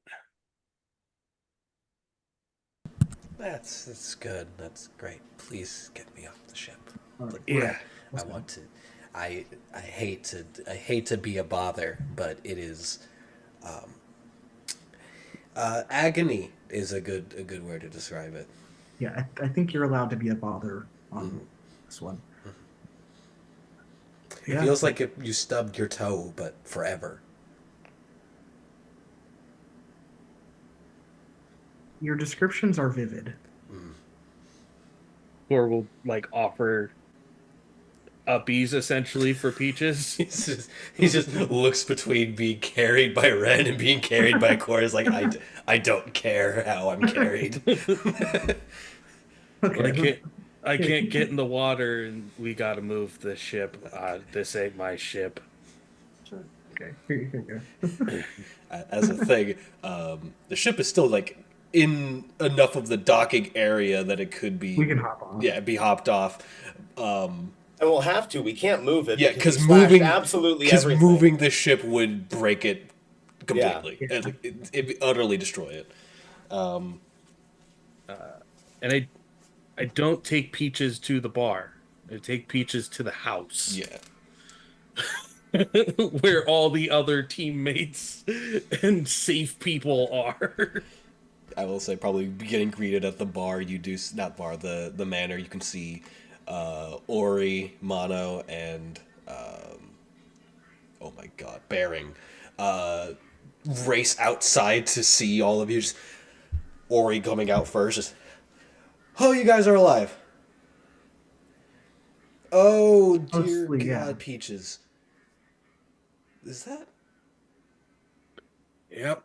That's good. That's great. Please get me off the ship. All right, Yeah. I want to. I hate to be a bother, but it is. Agony is a good word to describe it. Yeah, I think you're allowed to be a bother on this one. It Yeah, feels like if you stubbed your toe, but forever. your descriptions are vivid. Or will like offer uppies essentially for Peaches. He just looks between being carried by Ren and being carried by Chorus like I don't care how I'm carried. I Okay. can't I can't get in the water and we gotta move the ship. This ain't my ship. Okay. Here you go. As a thing, the ship is still like in enough of the docking area that it could be We can hop on. yeah be hopped off. And we'll have to. We can't move it. Yeah, because because he slashed moving absolutely because everything. moving the ship would break it completely. Yeah. It'd utterly destroy it. And I don't take Peaches to the bar. I take Peaches to the house. Yeah. Where all the other teammates and safe people are. I will say probably getting greeted at the bar. You do not bar the manor. You can see Ori, Mono, and oh my god, Bearing race outside to see all of you. Just Ori coming out first. Just, oh, you guys are alive. Oh dear Mostly, God, yeah. Peaches. Is that? Yep.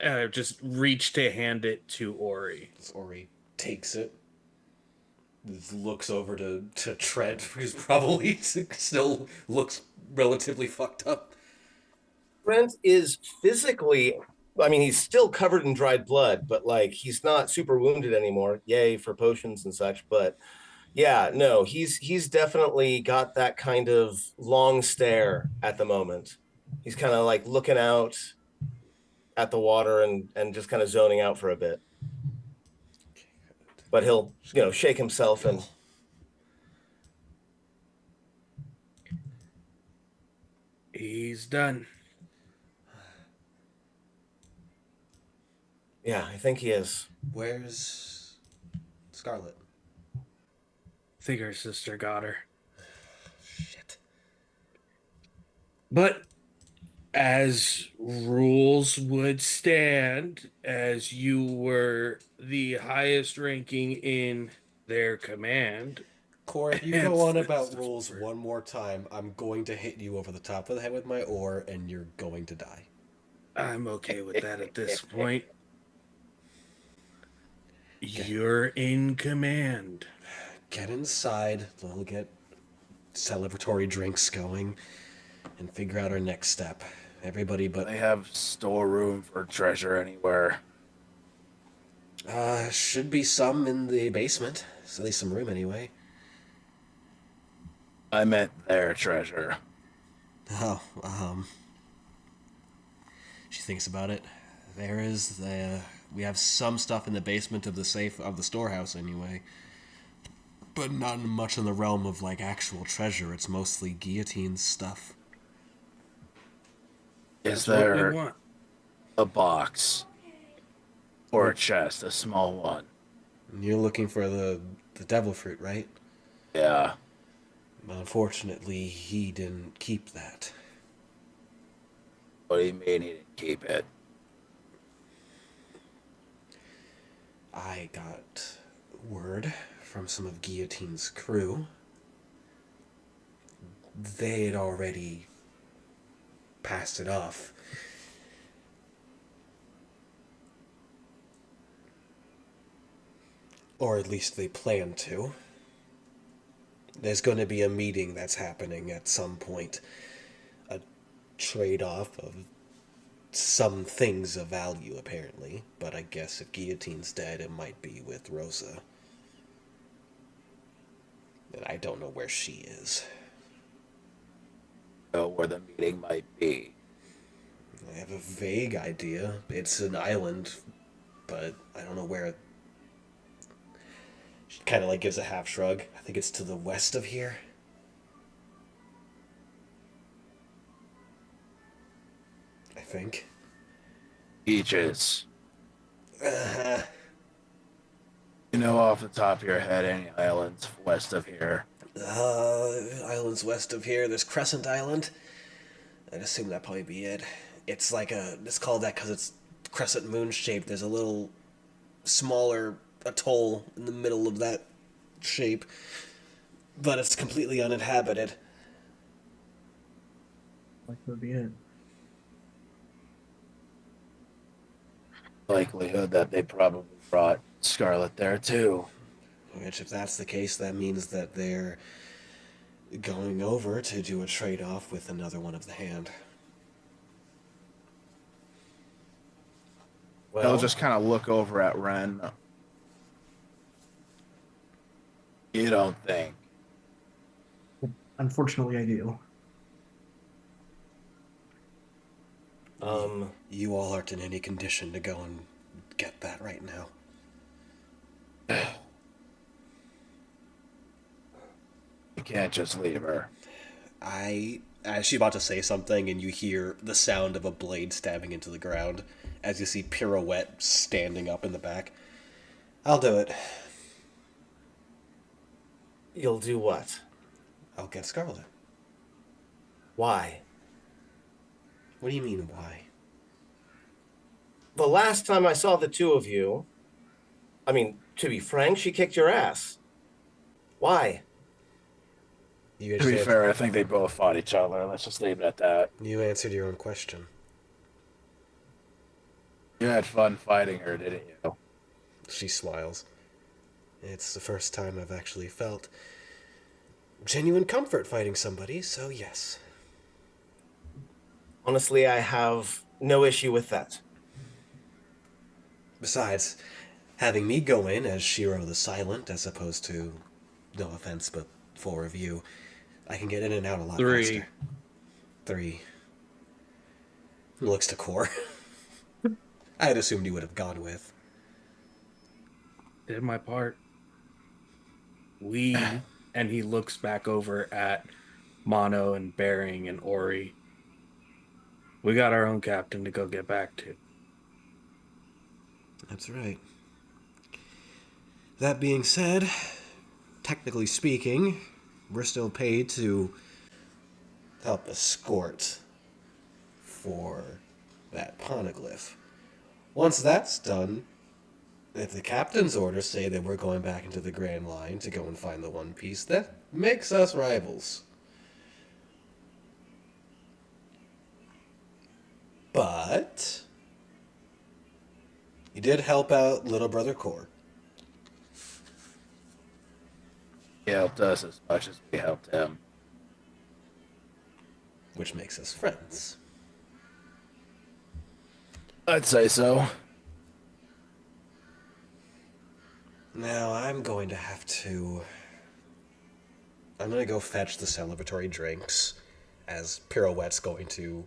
And I just reach to hand it to Ori. Ori takes it. Looks over to Trent, who's probably still looks relatively fucked up. Brent is physically, I mean, he's still covered in dried blood, but like he's not super wounded anymore. Yay for potions and such. But yeah, no, he's definitely got that kind of long stare at the moment. He's kind of like looking out at the water and just kind of zoning out for a bit. But he'll, shake himself and He's done. yeah, I think he is. Where's Scarlet? Think her sister got her. Shit. But As rules would stand, as you were the highest ranking in their command, Core, if you go hence on this about rules order. one more time, I'm going to hit you over the top of the head with my oar, and you're going to die. I'm okay with that at this point. Okay. You're in command. Get inside. We'll get celebratory drinks going and figure out our next step. Everybody but They have storeroom for treasure anywhere. should be some in the basement. There's at least some room anyway. I meant their treasure. Oh, she thinks about it. There is we have some stuff in the basement of the safe of the storehouse anyway. But not much in the realm of like actual treasure. It's mostly guillotine stuff. Is That's what we there want. a box or a chest, a small one? You're looking for the devil fruit, right? Yeah. Unfortunately, he didn't keep that. What do you mean he didn't keep it? I got word from some of Guillotine's crew. They had already passed it off. Or at least they plan to. There's going to be a meeting that's happening at some point. A trade-off of some things of value, apparently. But I guess if Guillotine's dead, it might be with Rosa. And I don't know where she is. Know where the meeting might be. I have a vague idea. It's an island, but I don't know where. She kind of like gives a half shrug. I think it's to the west of here. I think. Beaches. You know off the top of your head any islands west of here? Islands west of here. There's Crescent Island. I'd assume that'd probably be it. It's like it's called that because it's crescent moon shaped. There's a little smaller atoll in the middle of that shape, but it's completely uninhabited. Like would be it. Likelihood that they probably brought Scarlet there too. Which, if that's the case, that means that they're going over to do a trade-off with another one of the hand. They'll just kind of look over at Ren. You don't think? Unfortunately, I do. You all aren't in any condition to go and get that right now. You can't just leave her. As she's about to say something, and you hear the sound of a blade stabbing into the ground, as you see Pirouette standing up in the back. I'll do it. You'll do what? I'll get Scarlet. Why? What do you mean, why? The last time I saw the two of you, I mean, to be frank, she kicked your ass. Why? You To be answered, fair, I think they both fought each other. Let's just leave it at that. you answered your own question. You had fun fighting her, didn't you? She smiles. It's the first time I've actually felt genuine comfort fighting somebody, so yes. Honestly, I have no issue with that. Besides, having me go in as Shiro the Silent, as opposed to, no offense, but 4 of you, I can get in and out a lot 3. faster. 3. Looks to Core. I had assumed you would have gone with. Did my part. We, and he looks back over at Mono and Bering and Ori. We got our own captain to go get back to. That's right. That being said, technically speaking, we're still paid to help escort for that poneglyph. Once that's done, if the captain's orders say that we're going back into the Grand Line to go and find the One Piece, that makes us rivals. But you did help out little brother Core. He helped us as much as we helped him. Which makes us friends. I'd say so. Now I'm going to have to... I'm going to go fetch the celebratory drinks, as Pirouette's going to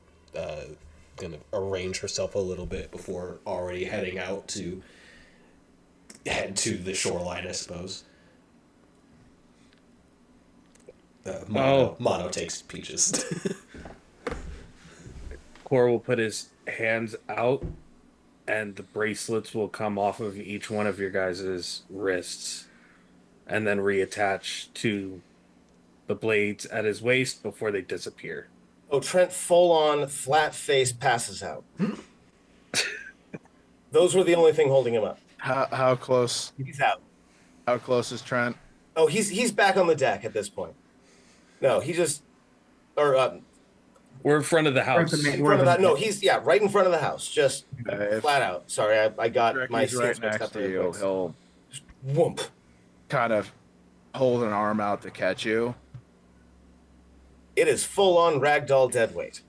arrange herself a little bit before already heading out to head to the shoreline, I suppose. Mono takes Peaches. Core will put his hands out, and the bracelets will come off of each one of your guys' wrists, and then reattach to the blades at his waist before they disappear. Oh, Trent full on flat face passes out. Those were the only thing holding him up. How close? He's out. How close is Trent? Oh, he's back on the deck at this point. No, he just We're in front of the house. in front of that. No, he's right in front of the house, just flat out. Sorry, I got my He's right scenes mixed next up to there. you. He'll Whoomp. kind of hold an arm out to catch you. It is full on ragdoll dead weight.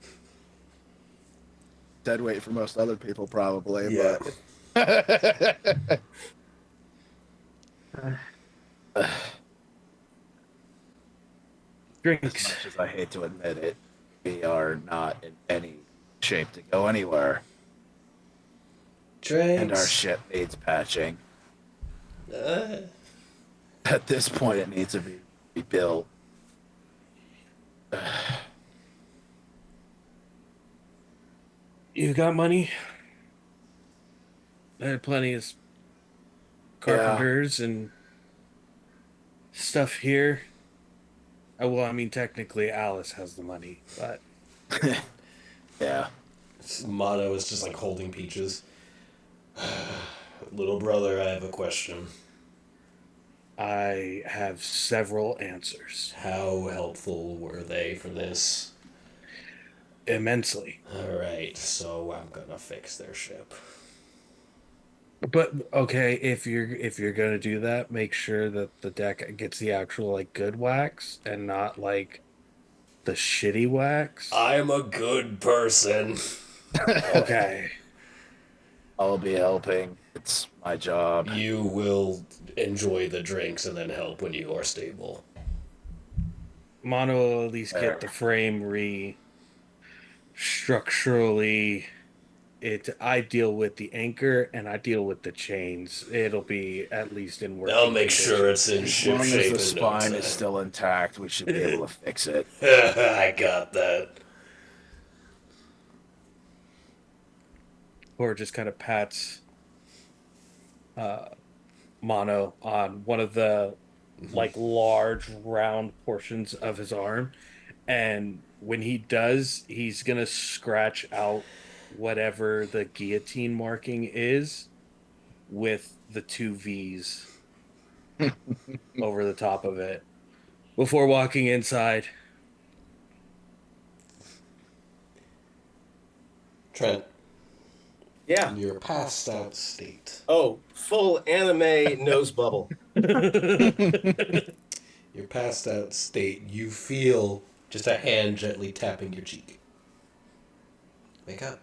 Dead weight for most other people, probably. Yeah. But Drinks. as much as I hate to admit it, we are not in any shape to go anywhere, Drinks. and our ship needs patching. Uh, At this point, it needs to be rebuilt. You got money? There are plenty of carpenters and stuff here. Well, I mean, technically, Alice has the money, but Yeah. Mono is just like holding Peaches. Little brother, I have a question. I have several answers. How helpful were they for this? Immensely. Alright, so I'm gonna fix their ship. But okay, if you're gonna do that, make sure that the deck gets the actual like good wax and not like the shitty wax. I'm a good person. Okay. I'll be helping. It's my job. You will enjoy the drinks and then help when you are stable. Mono will at least get the frame structurally. I deal with the anchor and I deal with the chains. It'll be at least in working I'll make condition. sure it's in As ship long as shape the in no spine time. is still intact, we should be able to fix it. I got that. Or just kind of pats Mono on one of the like large round portions of his arm, and when he does, he's gonna scratch out whatever the guillotine marking is with the two V's over the top of it before walking inside. Trent, Yeah. in your passed out state. Oh, full anime nose bubble. Your passed out state, you feel just a hand gently tapping your cheek. Wake up.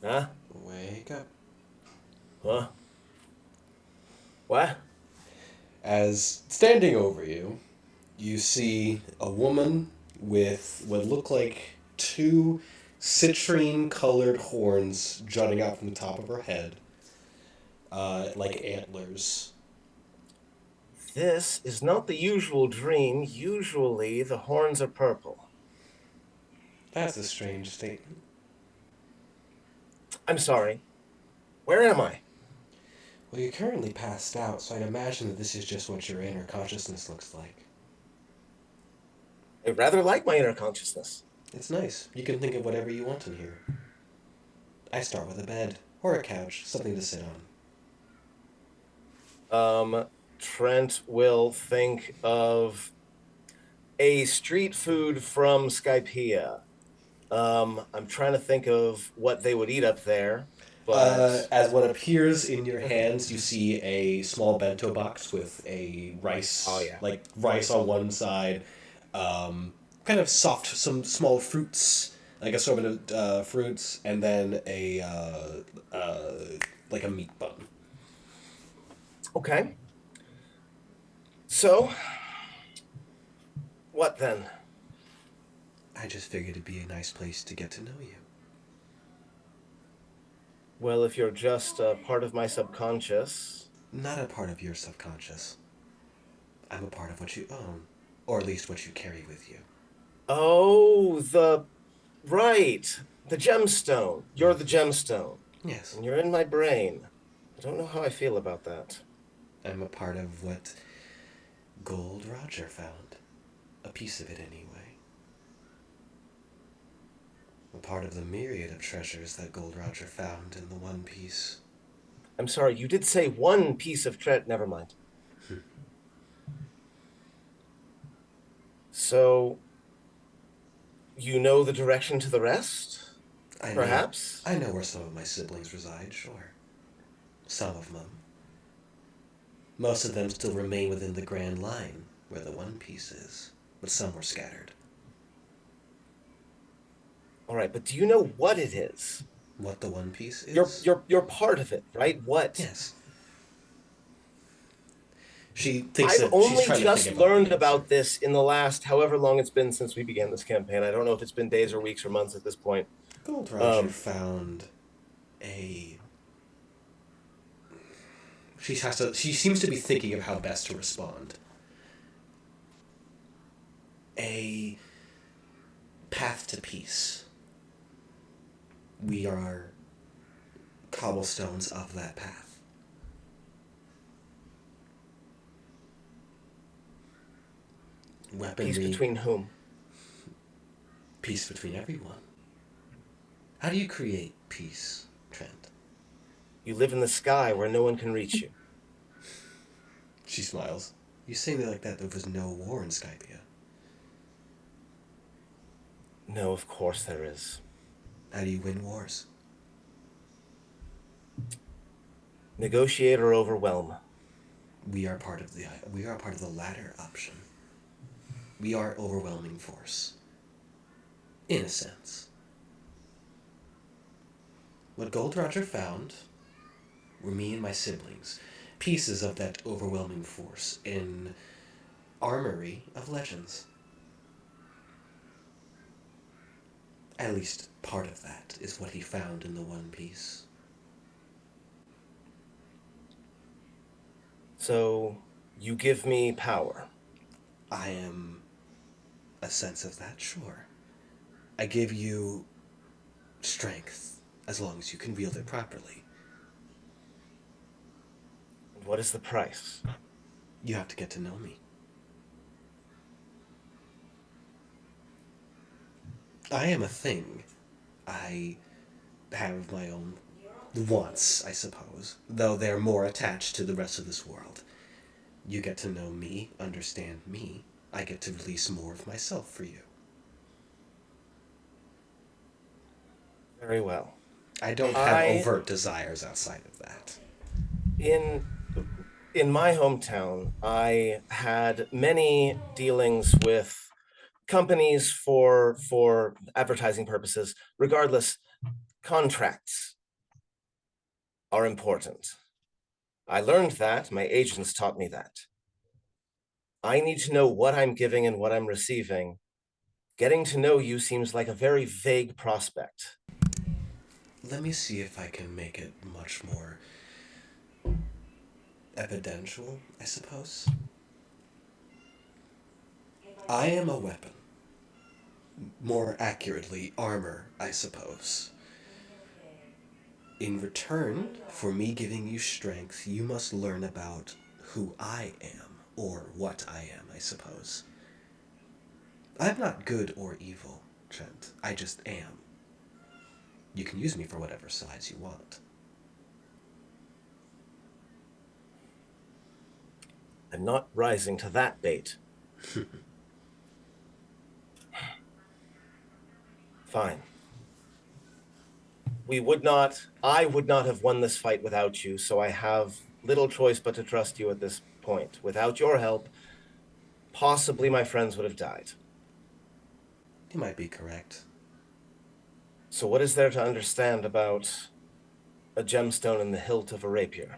Huh? Wake up. Huh? What? As standing over you, you see a woman with what look like two citrine colored horns jutting out from the top of her head, like antlers. This is not the usual dream. Usually the horns are purple. That's a strange statement. I'm sorry. Where am I? Well, you're currently passed out, so I'd imagine that this is just what your inner consciousness looks like. I rather like my inner consciousness. It's nice. You can think of whatever you want in here. I start with a bed or a couch, something to sit Trent will think of a street food from Skypiea. I'm trying to think of what they would eat up there, but As what appears in your hands, you see a small bento box with a rice, oh yeah, like rice on one side, kind of soft, some small fruits, like assortment of fruits, and then like a meat bun. okay. So, what then? I just figured it'd be a nice place to get to know you. Well, if you're just a part of my subconscious, Not a part of your subconscious. I'm a part of what you own, or at least what you carry with you. oh, the gemstone. You're the gemstone, Yes, and you're in my brain. I don't know how I feel about that. I'm a part of what Gold Roger found. A piece of it, anyway. A part of the myriad of treasures that Gold Roger found in the One Piece. I'm sorry, you did say one piece of tread. Never mind. So, you know the direction to the rest? I know. Perhaps? I know where some of my siblings reside, sure. Some of them. Most of them still remain within the Grand Line, where the One Piece is, but some were scattered. All right, but do you know what it is? What the One Piece You're is? you're you're part of it, right? What? Yes. She thinks I've that she's only trying to just think about learned the answer. about this in the last however long it's been since we began this campaign. I don't know if it's been days or weeks or months at this point. Gold Roger found a. She has to. She seems to be thinking of how best to respond. A path to peace. We are cobblestones of that path. Weaponry. Peace between whom? Peace between everyone. How do you create peace, Trent? You live in the sky where no one can reach you. She smiles. You say me like that there was no war in Skypia. No, of course there is. How do you win wars? Negotiate or overwhelm. We are part of the latter option. We are overwhelming force. In a sense. What Gold Roger found were me and my siblings, pieces of that overwhelming force in armory of legends. At least part of that is what he found in the One Piece. So, you give me power. I am a sense of that, sure. I give you strength, as long as you can wield it properly. What is the price? You have to get to know me. I am a thing. I have my own wants, I suppose, though they're more attached to the rest of this world. You get to know me, understand me. I get to release more of myself for you. Very well. I don't have overt desires outside of that. In in my hometown, I had many dealings with companies for advertising purposes. Regardless, contracts are important. I learned that, my agents taught me that. I need to know what I'm giving and what I'm receiving. Getting to know you seems like a very vague prospect. Let me see if I can make it much more evidential, I suppose. I am a weapon. More accurately, armor, I suppose. In return for me giving you strength, you must learn about who I am, or what I am, I suppose. I'm not good or evil, Trent. I just am. You can use me for whatever size you want. I'm not rising to that bait. Fine. I would not have won this fight without you, so I have little choice but to trust you at this point. Without your help, possibly my friends would have died. You might be correct. So what is there to understand about a gemstone in the hilt of a rapier?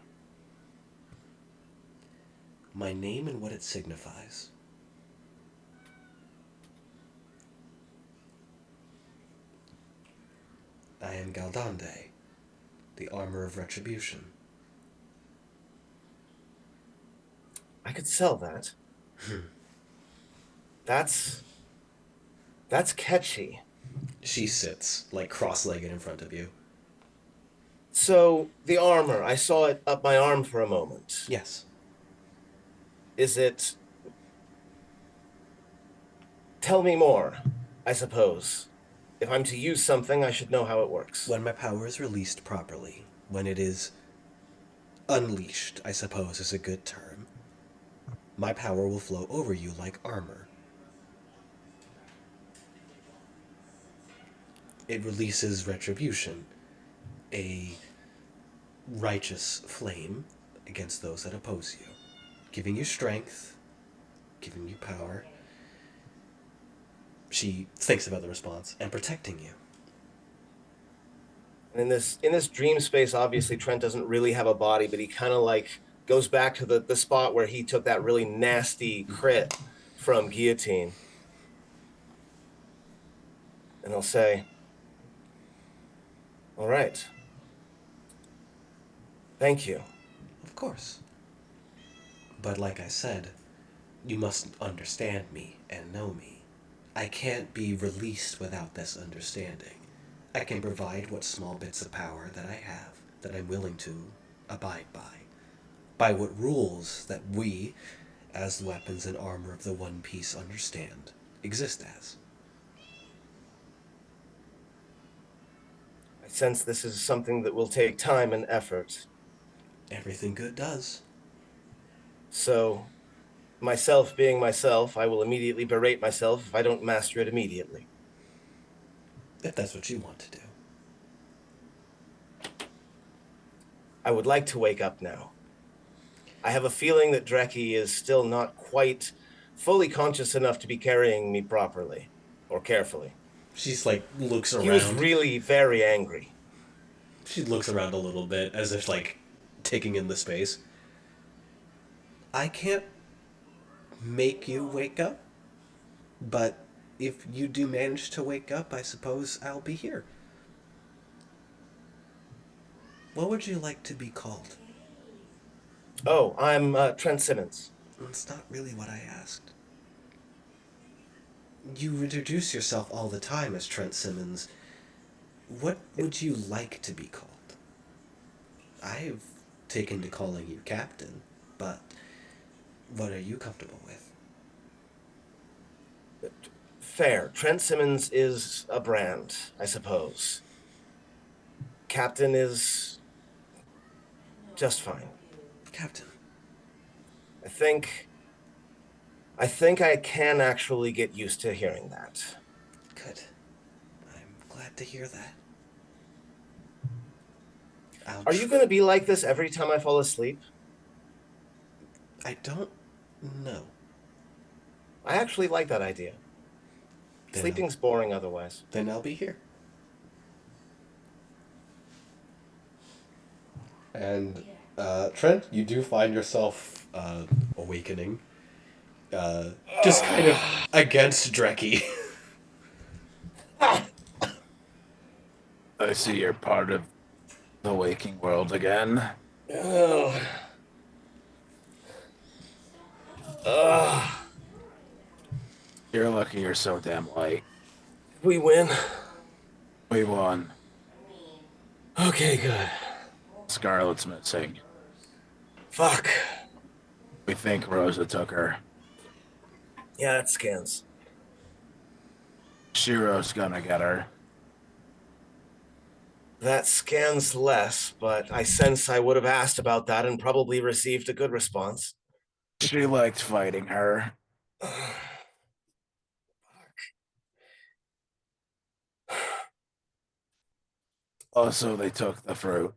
My name and what it signifies. I am Galdande, the armor of retribution. I could sell that. That's catchy. She sits, like, cross-legged in front of you. So the armor, I saw it up my arm for a moment. Yes. Is it... Tell me more, I suppose. If I'm to use something, I should know how it works. When my power is released properly, when it is unleashed, I suppose is a good term, my power will flow over you like armor. It releases retribution, a righteous flame against those that oppose you, giving you strength, giving you power. She thinks about the response, and protecting you. And in this dream space, obviously Trent doesn't really have a body, but he kind of like goes back to the spot where he took that really nasty crit from guillotine. And he'll say, all right. Thank you. Of course. But like I said, you must understand me and know me. I can't be released without this understanding. I can provide what small bits of power that I have, that I'm willing to abide by what rules that we, as the weapons and armor of the One Piece, understand, exist as. I sense this is something that will take time and effort. Everything good does. So, myself being myself, I will immediately berate myself if I don't master it immediately. If that's what you want to do. I would like to wake up now. I have a feeling that Dreki is still not quite fully conscious enough to be carrying me properly or carefully. She's like, looks around. He was really very angry. She looks around a little bit as if, like, taking in the space. I can't make you wake up, but if you do manage to wake up, I suppose I'll be here. What would you like to be called? Oh, I'm Trent Simmons. That's not really what I asked. You introduce yourself all the time as Trent Simmons. What would you like to be called? I've taken to calling you Captain, but what are you comfortable with? Fair. Trent Simmons is a brand, I suppose. Captain is just fine. Captain. I think I can actually get used to hearing that. Good. I'm glad to hear that. Are you going to be like this every time I fall asleep? I don't know. I actually like that idea. Then Sleeping's boring otherwise. Then I'll be here. And Trent, you do find yourself awakening, just kind of against Dreki. I see you're part of the waking world again. Oh. Ugh. You're lucky you're so damn light. We win. We won. Okay, good. Scarlet's missing. Fuck. We think Rosa took her. Yeah, it scans. Shiro's gonna get her. That scans less, but I sense I would have asked about that and probably received a good response. She liked fighting her. Also, they took the fruit. Of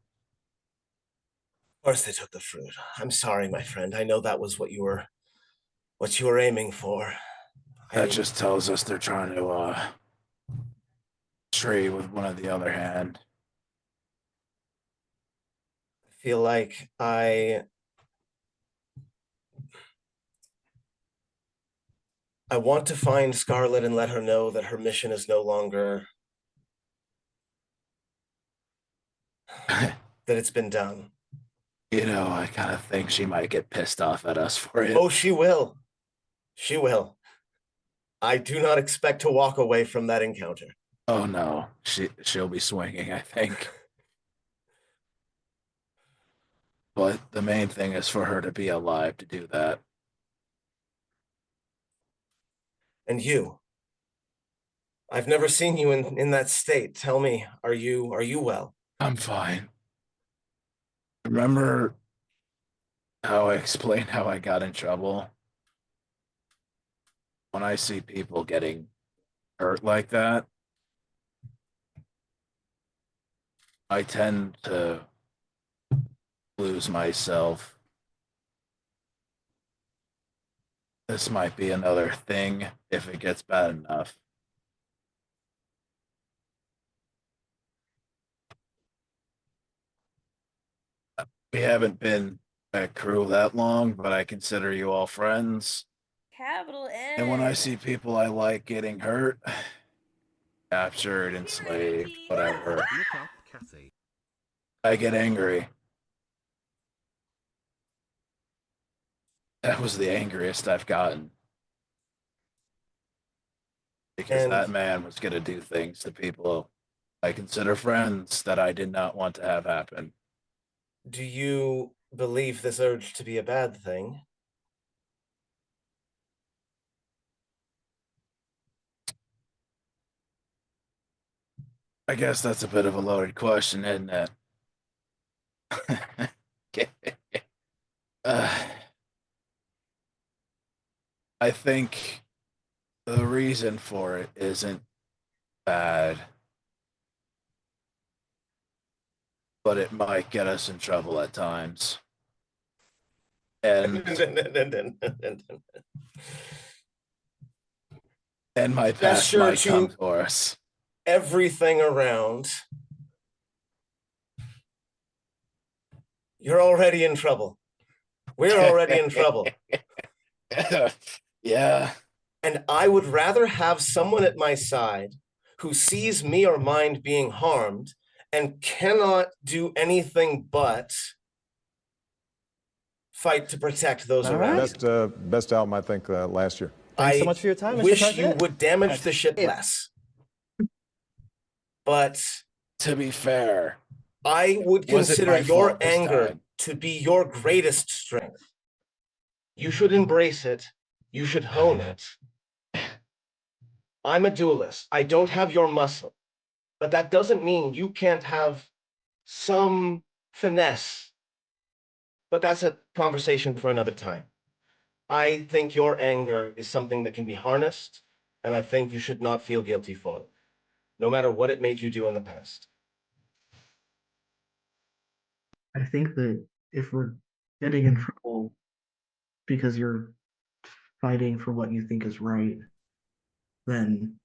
course they took the fruit. I'm sorry, my friend. I know that was what you were aiming for. That just tells us they're trying to trade with one of the other hand. feel like I want to find Scarlet and let her know that her mission is no longer that it's been done. I kind of think she might get pissed off at us for it. Oh, she will. She will. I do not expect to walk away from that encounter. Oh no, she'll be swinging, I think. But the main thing is for her to be alive to do that. And you, I've never seen you in that state. Tell me, are you well? I'm fine. Remember how I explained how I got in trouble? When I see people getting hurt like that, I tend to lose myself. This might be another thing if it gets bad enough. We haven't been a crew that long, but I consider you all friends. Capital N. And when I see people I like getting hurt, captured, enslaved, whatever, I get angry. That was the angriest I've gotten. Because And that man was going to do things to people I consider friends that I did not want to have happen. do you believe this urge to be a bad thing? I guess that's a bit of a loaded question, isn't it? uh, I think the reason for it isn't bad, but it might get us in trouble at times. And my past Gesture might come to for us. everything around. You're already in trouble. We're already in trouble. Yeah. And I would rather have someone at my side who sees me or mine being harmed and cannot do anything but fight to protect those All around. right. Best album, I think, last year. Thanks so much for your time, Mr. wish President. you would damage the ship less. But To be fair, I would Was it consider my your fault this anger time? to be your greatest strength. You should embrace it. You should hone it. I'm a duelist. I don't have your muscle, but that doesn't mean you can't have some finesse. But that's a conversation for another time. I think your anger is something that can be harnessed, and I think you should not feel guilty for it, no matter what it made you do in the past. I think that if we're getting in trouble because you're fighting for what you think is right, then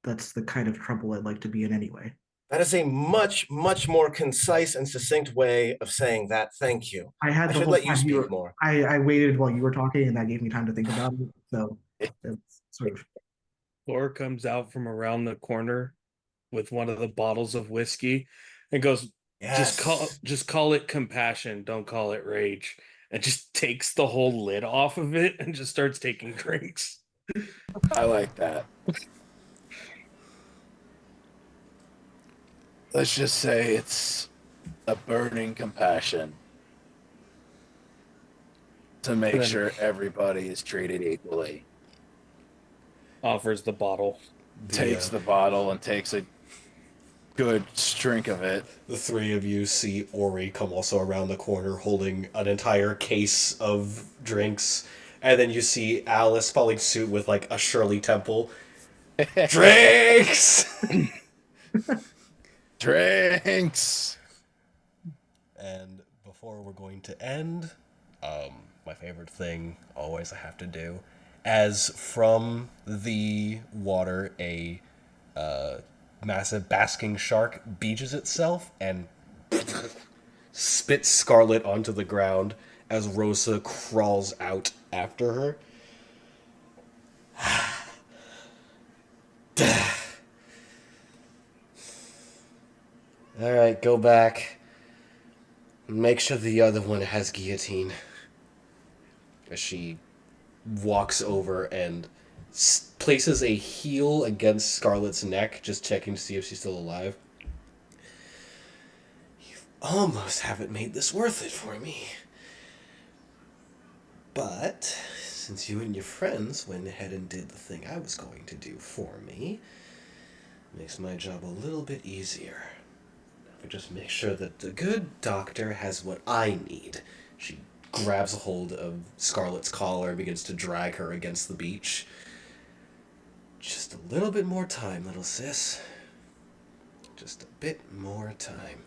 that's the kind of trouble I'd like to be in anyway. That is a much, much more concise and succinct way of saying that. Thank you. I had I the should whole let you time speak more. I waited while you were talking, and that gave me time to think about it. So it's sort of Thor comes out from around the corner with one of the bottles of whiskey and goes, Yes. just call it compassion, don't call it rage. And just takes the whole lid off of it and just starts taking drinks. I like that. Let's just say it's a burning compassion to make Then- sure everybody is treated equally. Offers the bottle. takes the bottle and takes a good drink of it. The three of you see Ori come also around the corner holding an entire case of drinks. And then you see Alice following suit with like a Shirley Temple. Drinks! Drinks. And before we're going to end, my favorite thing always I have to do, as from the water a massive basking shark beaches itself and spits Scarlet onto the ground as Rosa crawls out after her. Alright, go back. Make sure the other one has guillotine. As she walks over and places a heel against Scarlet's neck, just checking to see if she's still alive. You almost haven't made this worth it for me. But, since you and your friends went ahead and did the thing I was going to do for me, makes my job a little bit easier. I just make sure that the good doctor has what I need. She grabs a hold of Scarlet's collar and begins to drag her against the beach. Just a little bit more time, little sis. Just a bit more time.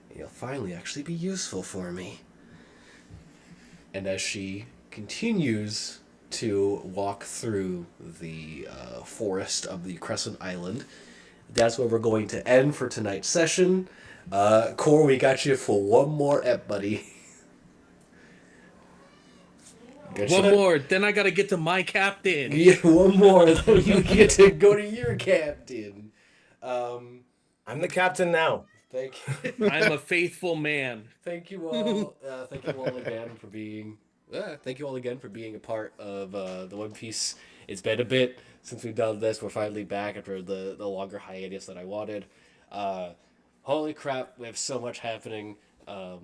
And you'll finally actually be useful for me. And as she continues to walk through the forest of the Crescent Island, that's where we're going to end for tonight's session. Core, we got you for one more ep, buddy. One more, then I gotta get to my captain. Yeah, one more, then you get to go to your captain. I'm the captain now. Thank you. I'm a faithful man. Thank you all. Thank you all again for being. Thank you all again for being a part of the One Piece. It's been a bit since we've done this. We're finally back after the longer hiatus that I wanted. Holy crap! We have so much happening. I'll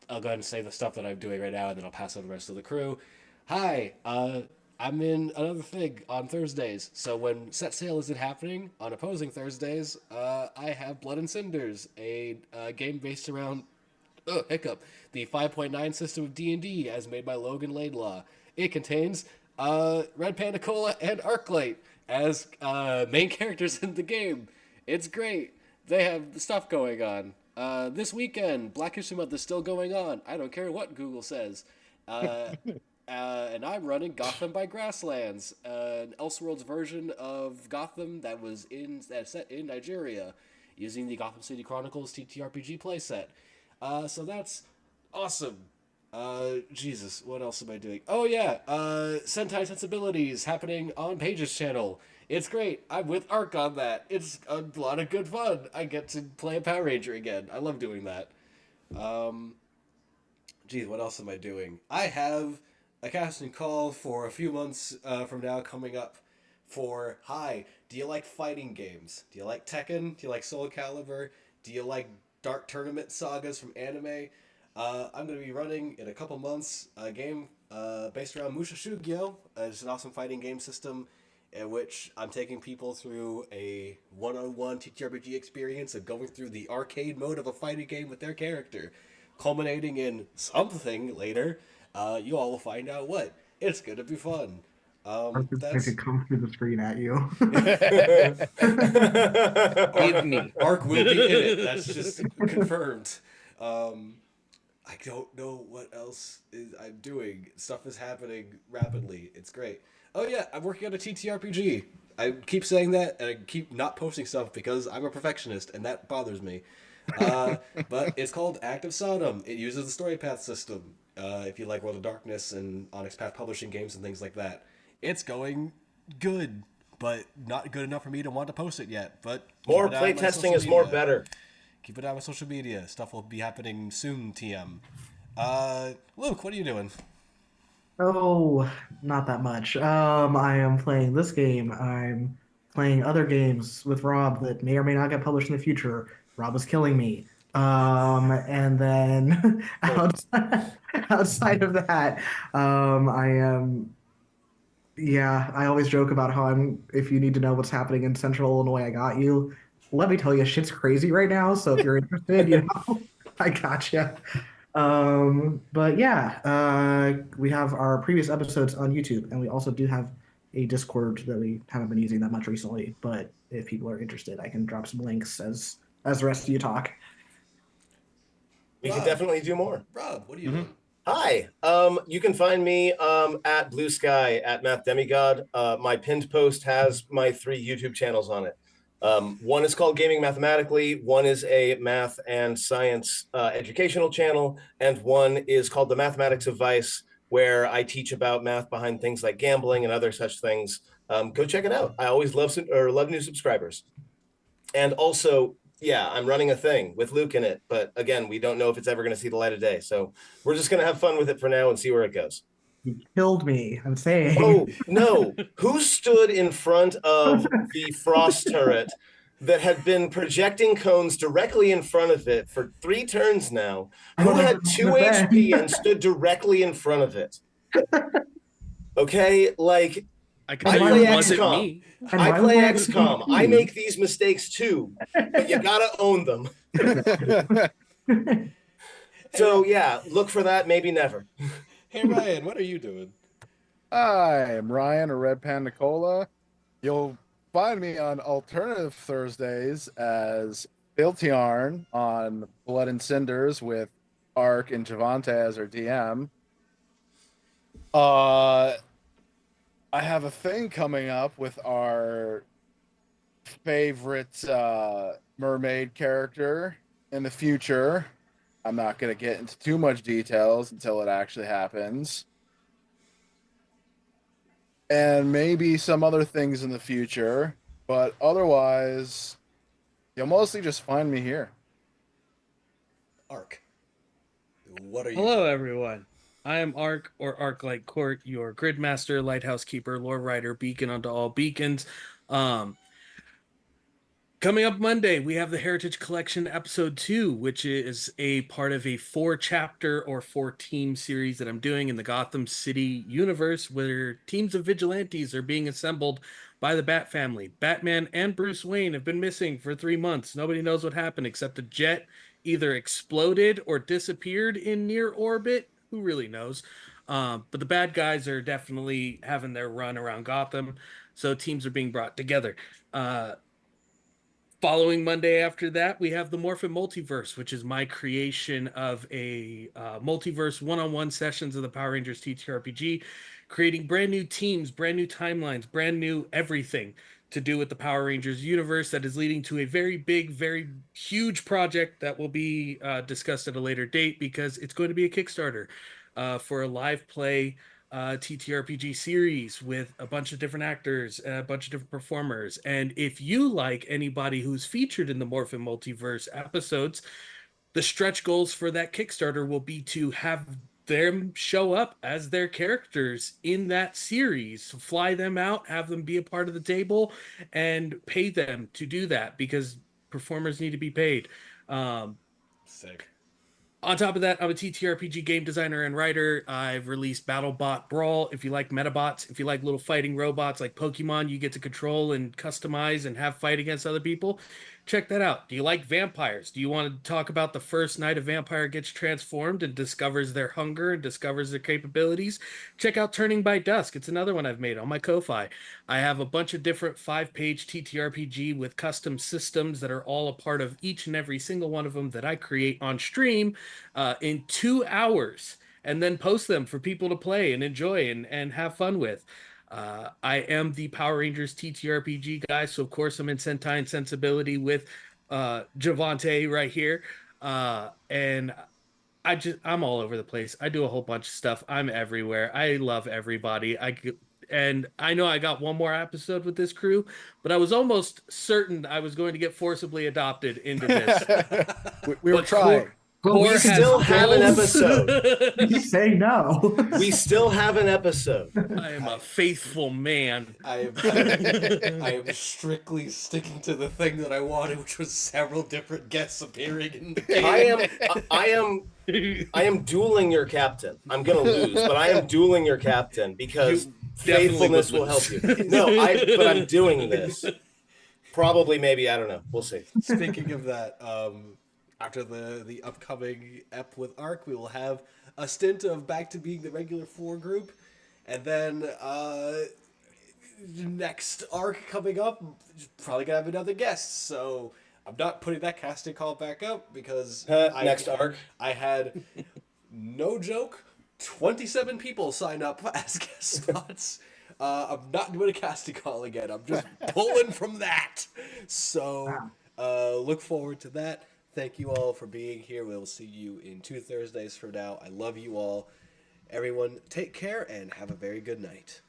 go ahead and say the stuff that I'm doing right now, and then I'll pass on the rest of the crew. Hi, I'm in another thing on Thursdays. So when Set Sail isn't happening on opposing Thursdays, I have Blood and Cinders, a game based around the 5.9 system of D&D as made by Logan Laidlaw. It contains Red Panda Cola and Arclight as main characters in the game. It's great. They have stuff going on. This weekend, Black History Month is still going on. I don't care what Google says. And I'm running Gotham by Grasslands, an Elseworlds version of Gotham that's set in Nigeria, using the Gotham City Chronicles TTRPG playset. So that's awesome. Jesus, what else am I doing? Oh yeah, Sentai Sensibilities happening on Paige's channel. It's great. I'm with Ark on that. It's a lot of good fun. I get to play a Power Ranger again. I love doing that. Geez, what else am I doing? I have a casting call for a few months from now coming up for, hi, do you like fighting games? Do you like Tekken? Do you like Soul Calibur? Do you like Dark Tournament sagas from anime? I'm going to be running in a couple months a game based around Musha Shugyo. It's an awesome fighting game system in which I'm taking people through a one-on-one TTRPG experience of going through the arcade mode of a fighting game with their character, culminating in something later. You all will find out what. It's going to be fun. That's to come through the screen at you. Give me. Ark will be in it. That's just confirmed. I don't know what else I'm doing. Stuff is happening rapidly. It's great. Oh yeah, I'm working on a TTRPG. I keep saying that, and I keep not posting stuff because I'm a perfectionist, and that bothers me. But it's called Active Sodom. It uses the story path system. If you like World of Darkness and Onyx Path Publishing games and things like that. It's going good, but not good enough for me to want to post it yet. But More playtesting is more better. Keep it out on social media. Stuff will be happening soon, TM. Luke, what are you doing? Oh, not that much. I am playing this game. I'm playing other games with Rob that may or may not get published in the future. Rob is killing me. And then outside of that, I am Yeah, I always joke about how if you need to know what's happening in Central Illinois, I got you. Let me tell you, shit's crazy right now. So if you're interested, I gotcha. But yeah, we have our previous episodes on YouTube, and we also do have a Discord that we haven't been using that much recently. But if people are interested, I can drop some links as the rest of you talk. We could Rob. definitely do more. Rob, what are you doing? Hi. You can find me at Blue Sky at Math Demigod. My pinned post has my 3 YouTube channels on it. One is called Gaming Mathematically, one is a math and science educational channel, and one is called The Mathematics of Vice, where I teach about math behind things like gambling and other such things. Go check it out. I always love new subscribers. And also, yeah, I'm running a thing with Luke in it, but again, we don't know if it's ever going to see the light of day. So we're just going to have fun with it for now and see where it goes. You killed me. I'm saying. Oh, no. Who stood in front of the frost turret that had been projecting cones directly in front of it for 3 turns now? I Who don't know had what 2 to say. HP and stood directly in front of it? Okay, like I can I tell play you it wasn't XCOM. me. And I why play would I XCOM. I make these mistakes too, but you gotta own them. So yeah, look for that. Maybe never. Hey Ryan, what are you doing? Hi, I'm Ryan, a Red Panda Cola. You'll find me on alternative Thursdays as Filtiarn on Blood and Cinders with Ark and Javante as our DM. Uh, I have a thing coming up with our favorite mermaid character in the future. I'm not going to get into too much details until it actually happens. And maybe some other things in the future, but otherwise, you'll mostly just find me here. Ark. What are you Hello, doing? everyone. I am Ark, or Ark Light Court, your Gridmaster, Lighthouse Keeper, Lore Rider, Beacon unto all beacons. Um, Coming up Monday, we have the Heritage Collection Episode 2, which is a part of a 4-chapter or 4-team series that I'm doing in the Gotham City universe, where teams of vigilantes are being assembled by the Bat family. Batman and Bruce Wayne have been missing for 3 months. Nobody knows what happened except a jet either exploded or disappeared in near orbit. Who really knows? But the bad guys are definitely having their run around Gotham, so teams are being brought together. Following Monday after that, we have the Morphin Multiverse, which is my creation of a multiverse one-on-one sessions of the Power Rangers TTRPG, creating brand new teams, brand new timelines, brand new everything to do with the Power Rangers universe that is leading to a very big, very huge project that will be discussed at a later date because it's going to be a Kickstarter for a live play TTRPG series with a bunch of different actors, a bunch of different performers. And if you like anybody who's featured in the Morphin Multiverse episodes, the stretch goals for that Kickstarter will be to have them show up as their characters in that series, fly them out, have them be a part of the table, and pay them to do that because performers need to be paid. Sick. On top of that, I'm a TTRPG game designer and writer. I've released BattleBot Brawl. If you like Metabots, if you like little fighting robots like Pokemon, you get to control and customize and have fight against other people. Check that out. Do you like vampires? Do you want to talk about the first night a vampire gets transformed and discovers their hunger and discovers their capabilities? Check out Turning by Dusk. It's another one I've made on my Ko-Fi. I have a bunch of different 5-page TTRPG with custom systems that are all a part of each and every single one of them that I create on stream in 2 hours and then post them for people to play and enjoy and have fun with. I am the Power Rangers TTRPG guy, so of course I'm in Sentai and Sensibility with Javante right here. And I'm all over the place. I do a whole bunch of stuff. I'm everywhere. I love everybody. And I know I got one more episode with this crew, but I was almost certain I was going to get forcibly adopted into this. We were But trying. We still have an episode. You say no. We still have an episode. I am a faithful man. I am strictly sticking to the thing that I wanted, which was several different guests appearing in the game. I am dueling your captain. I'm gonna lose, but I am dueling your captain because faithfulness will help you. No, but I'm doing this. Probably, maybe, I don't know. We'll see. Speaking of that, after the upcoming ep with Arc, we will have a stint of back to being the regular 4 group, and then next arc coming up, probably gonna have another guest. So I'm not putting that casting call back up because Next arc. I had no joke 27 people sign up as guest spots. I'm not doing a casting call again. I'm just pulling from that. So look forward to that. Thank you all for being here. We'll see you in 2 Thursdays from now. I love you all. Everyone, take care and have a very good night.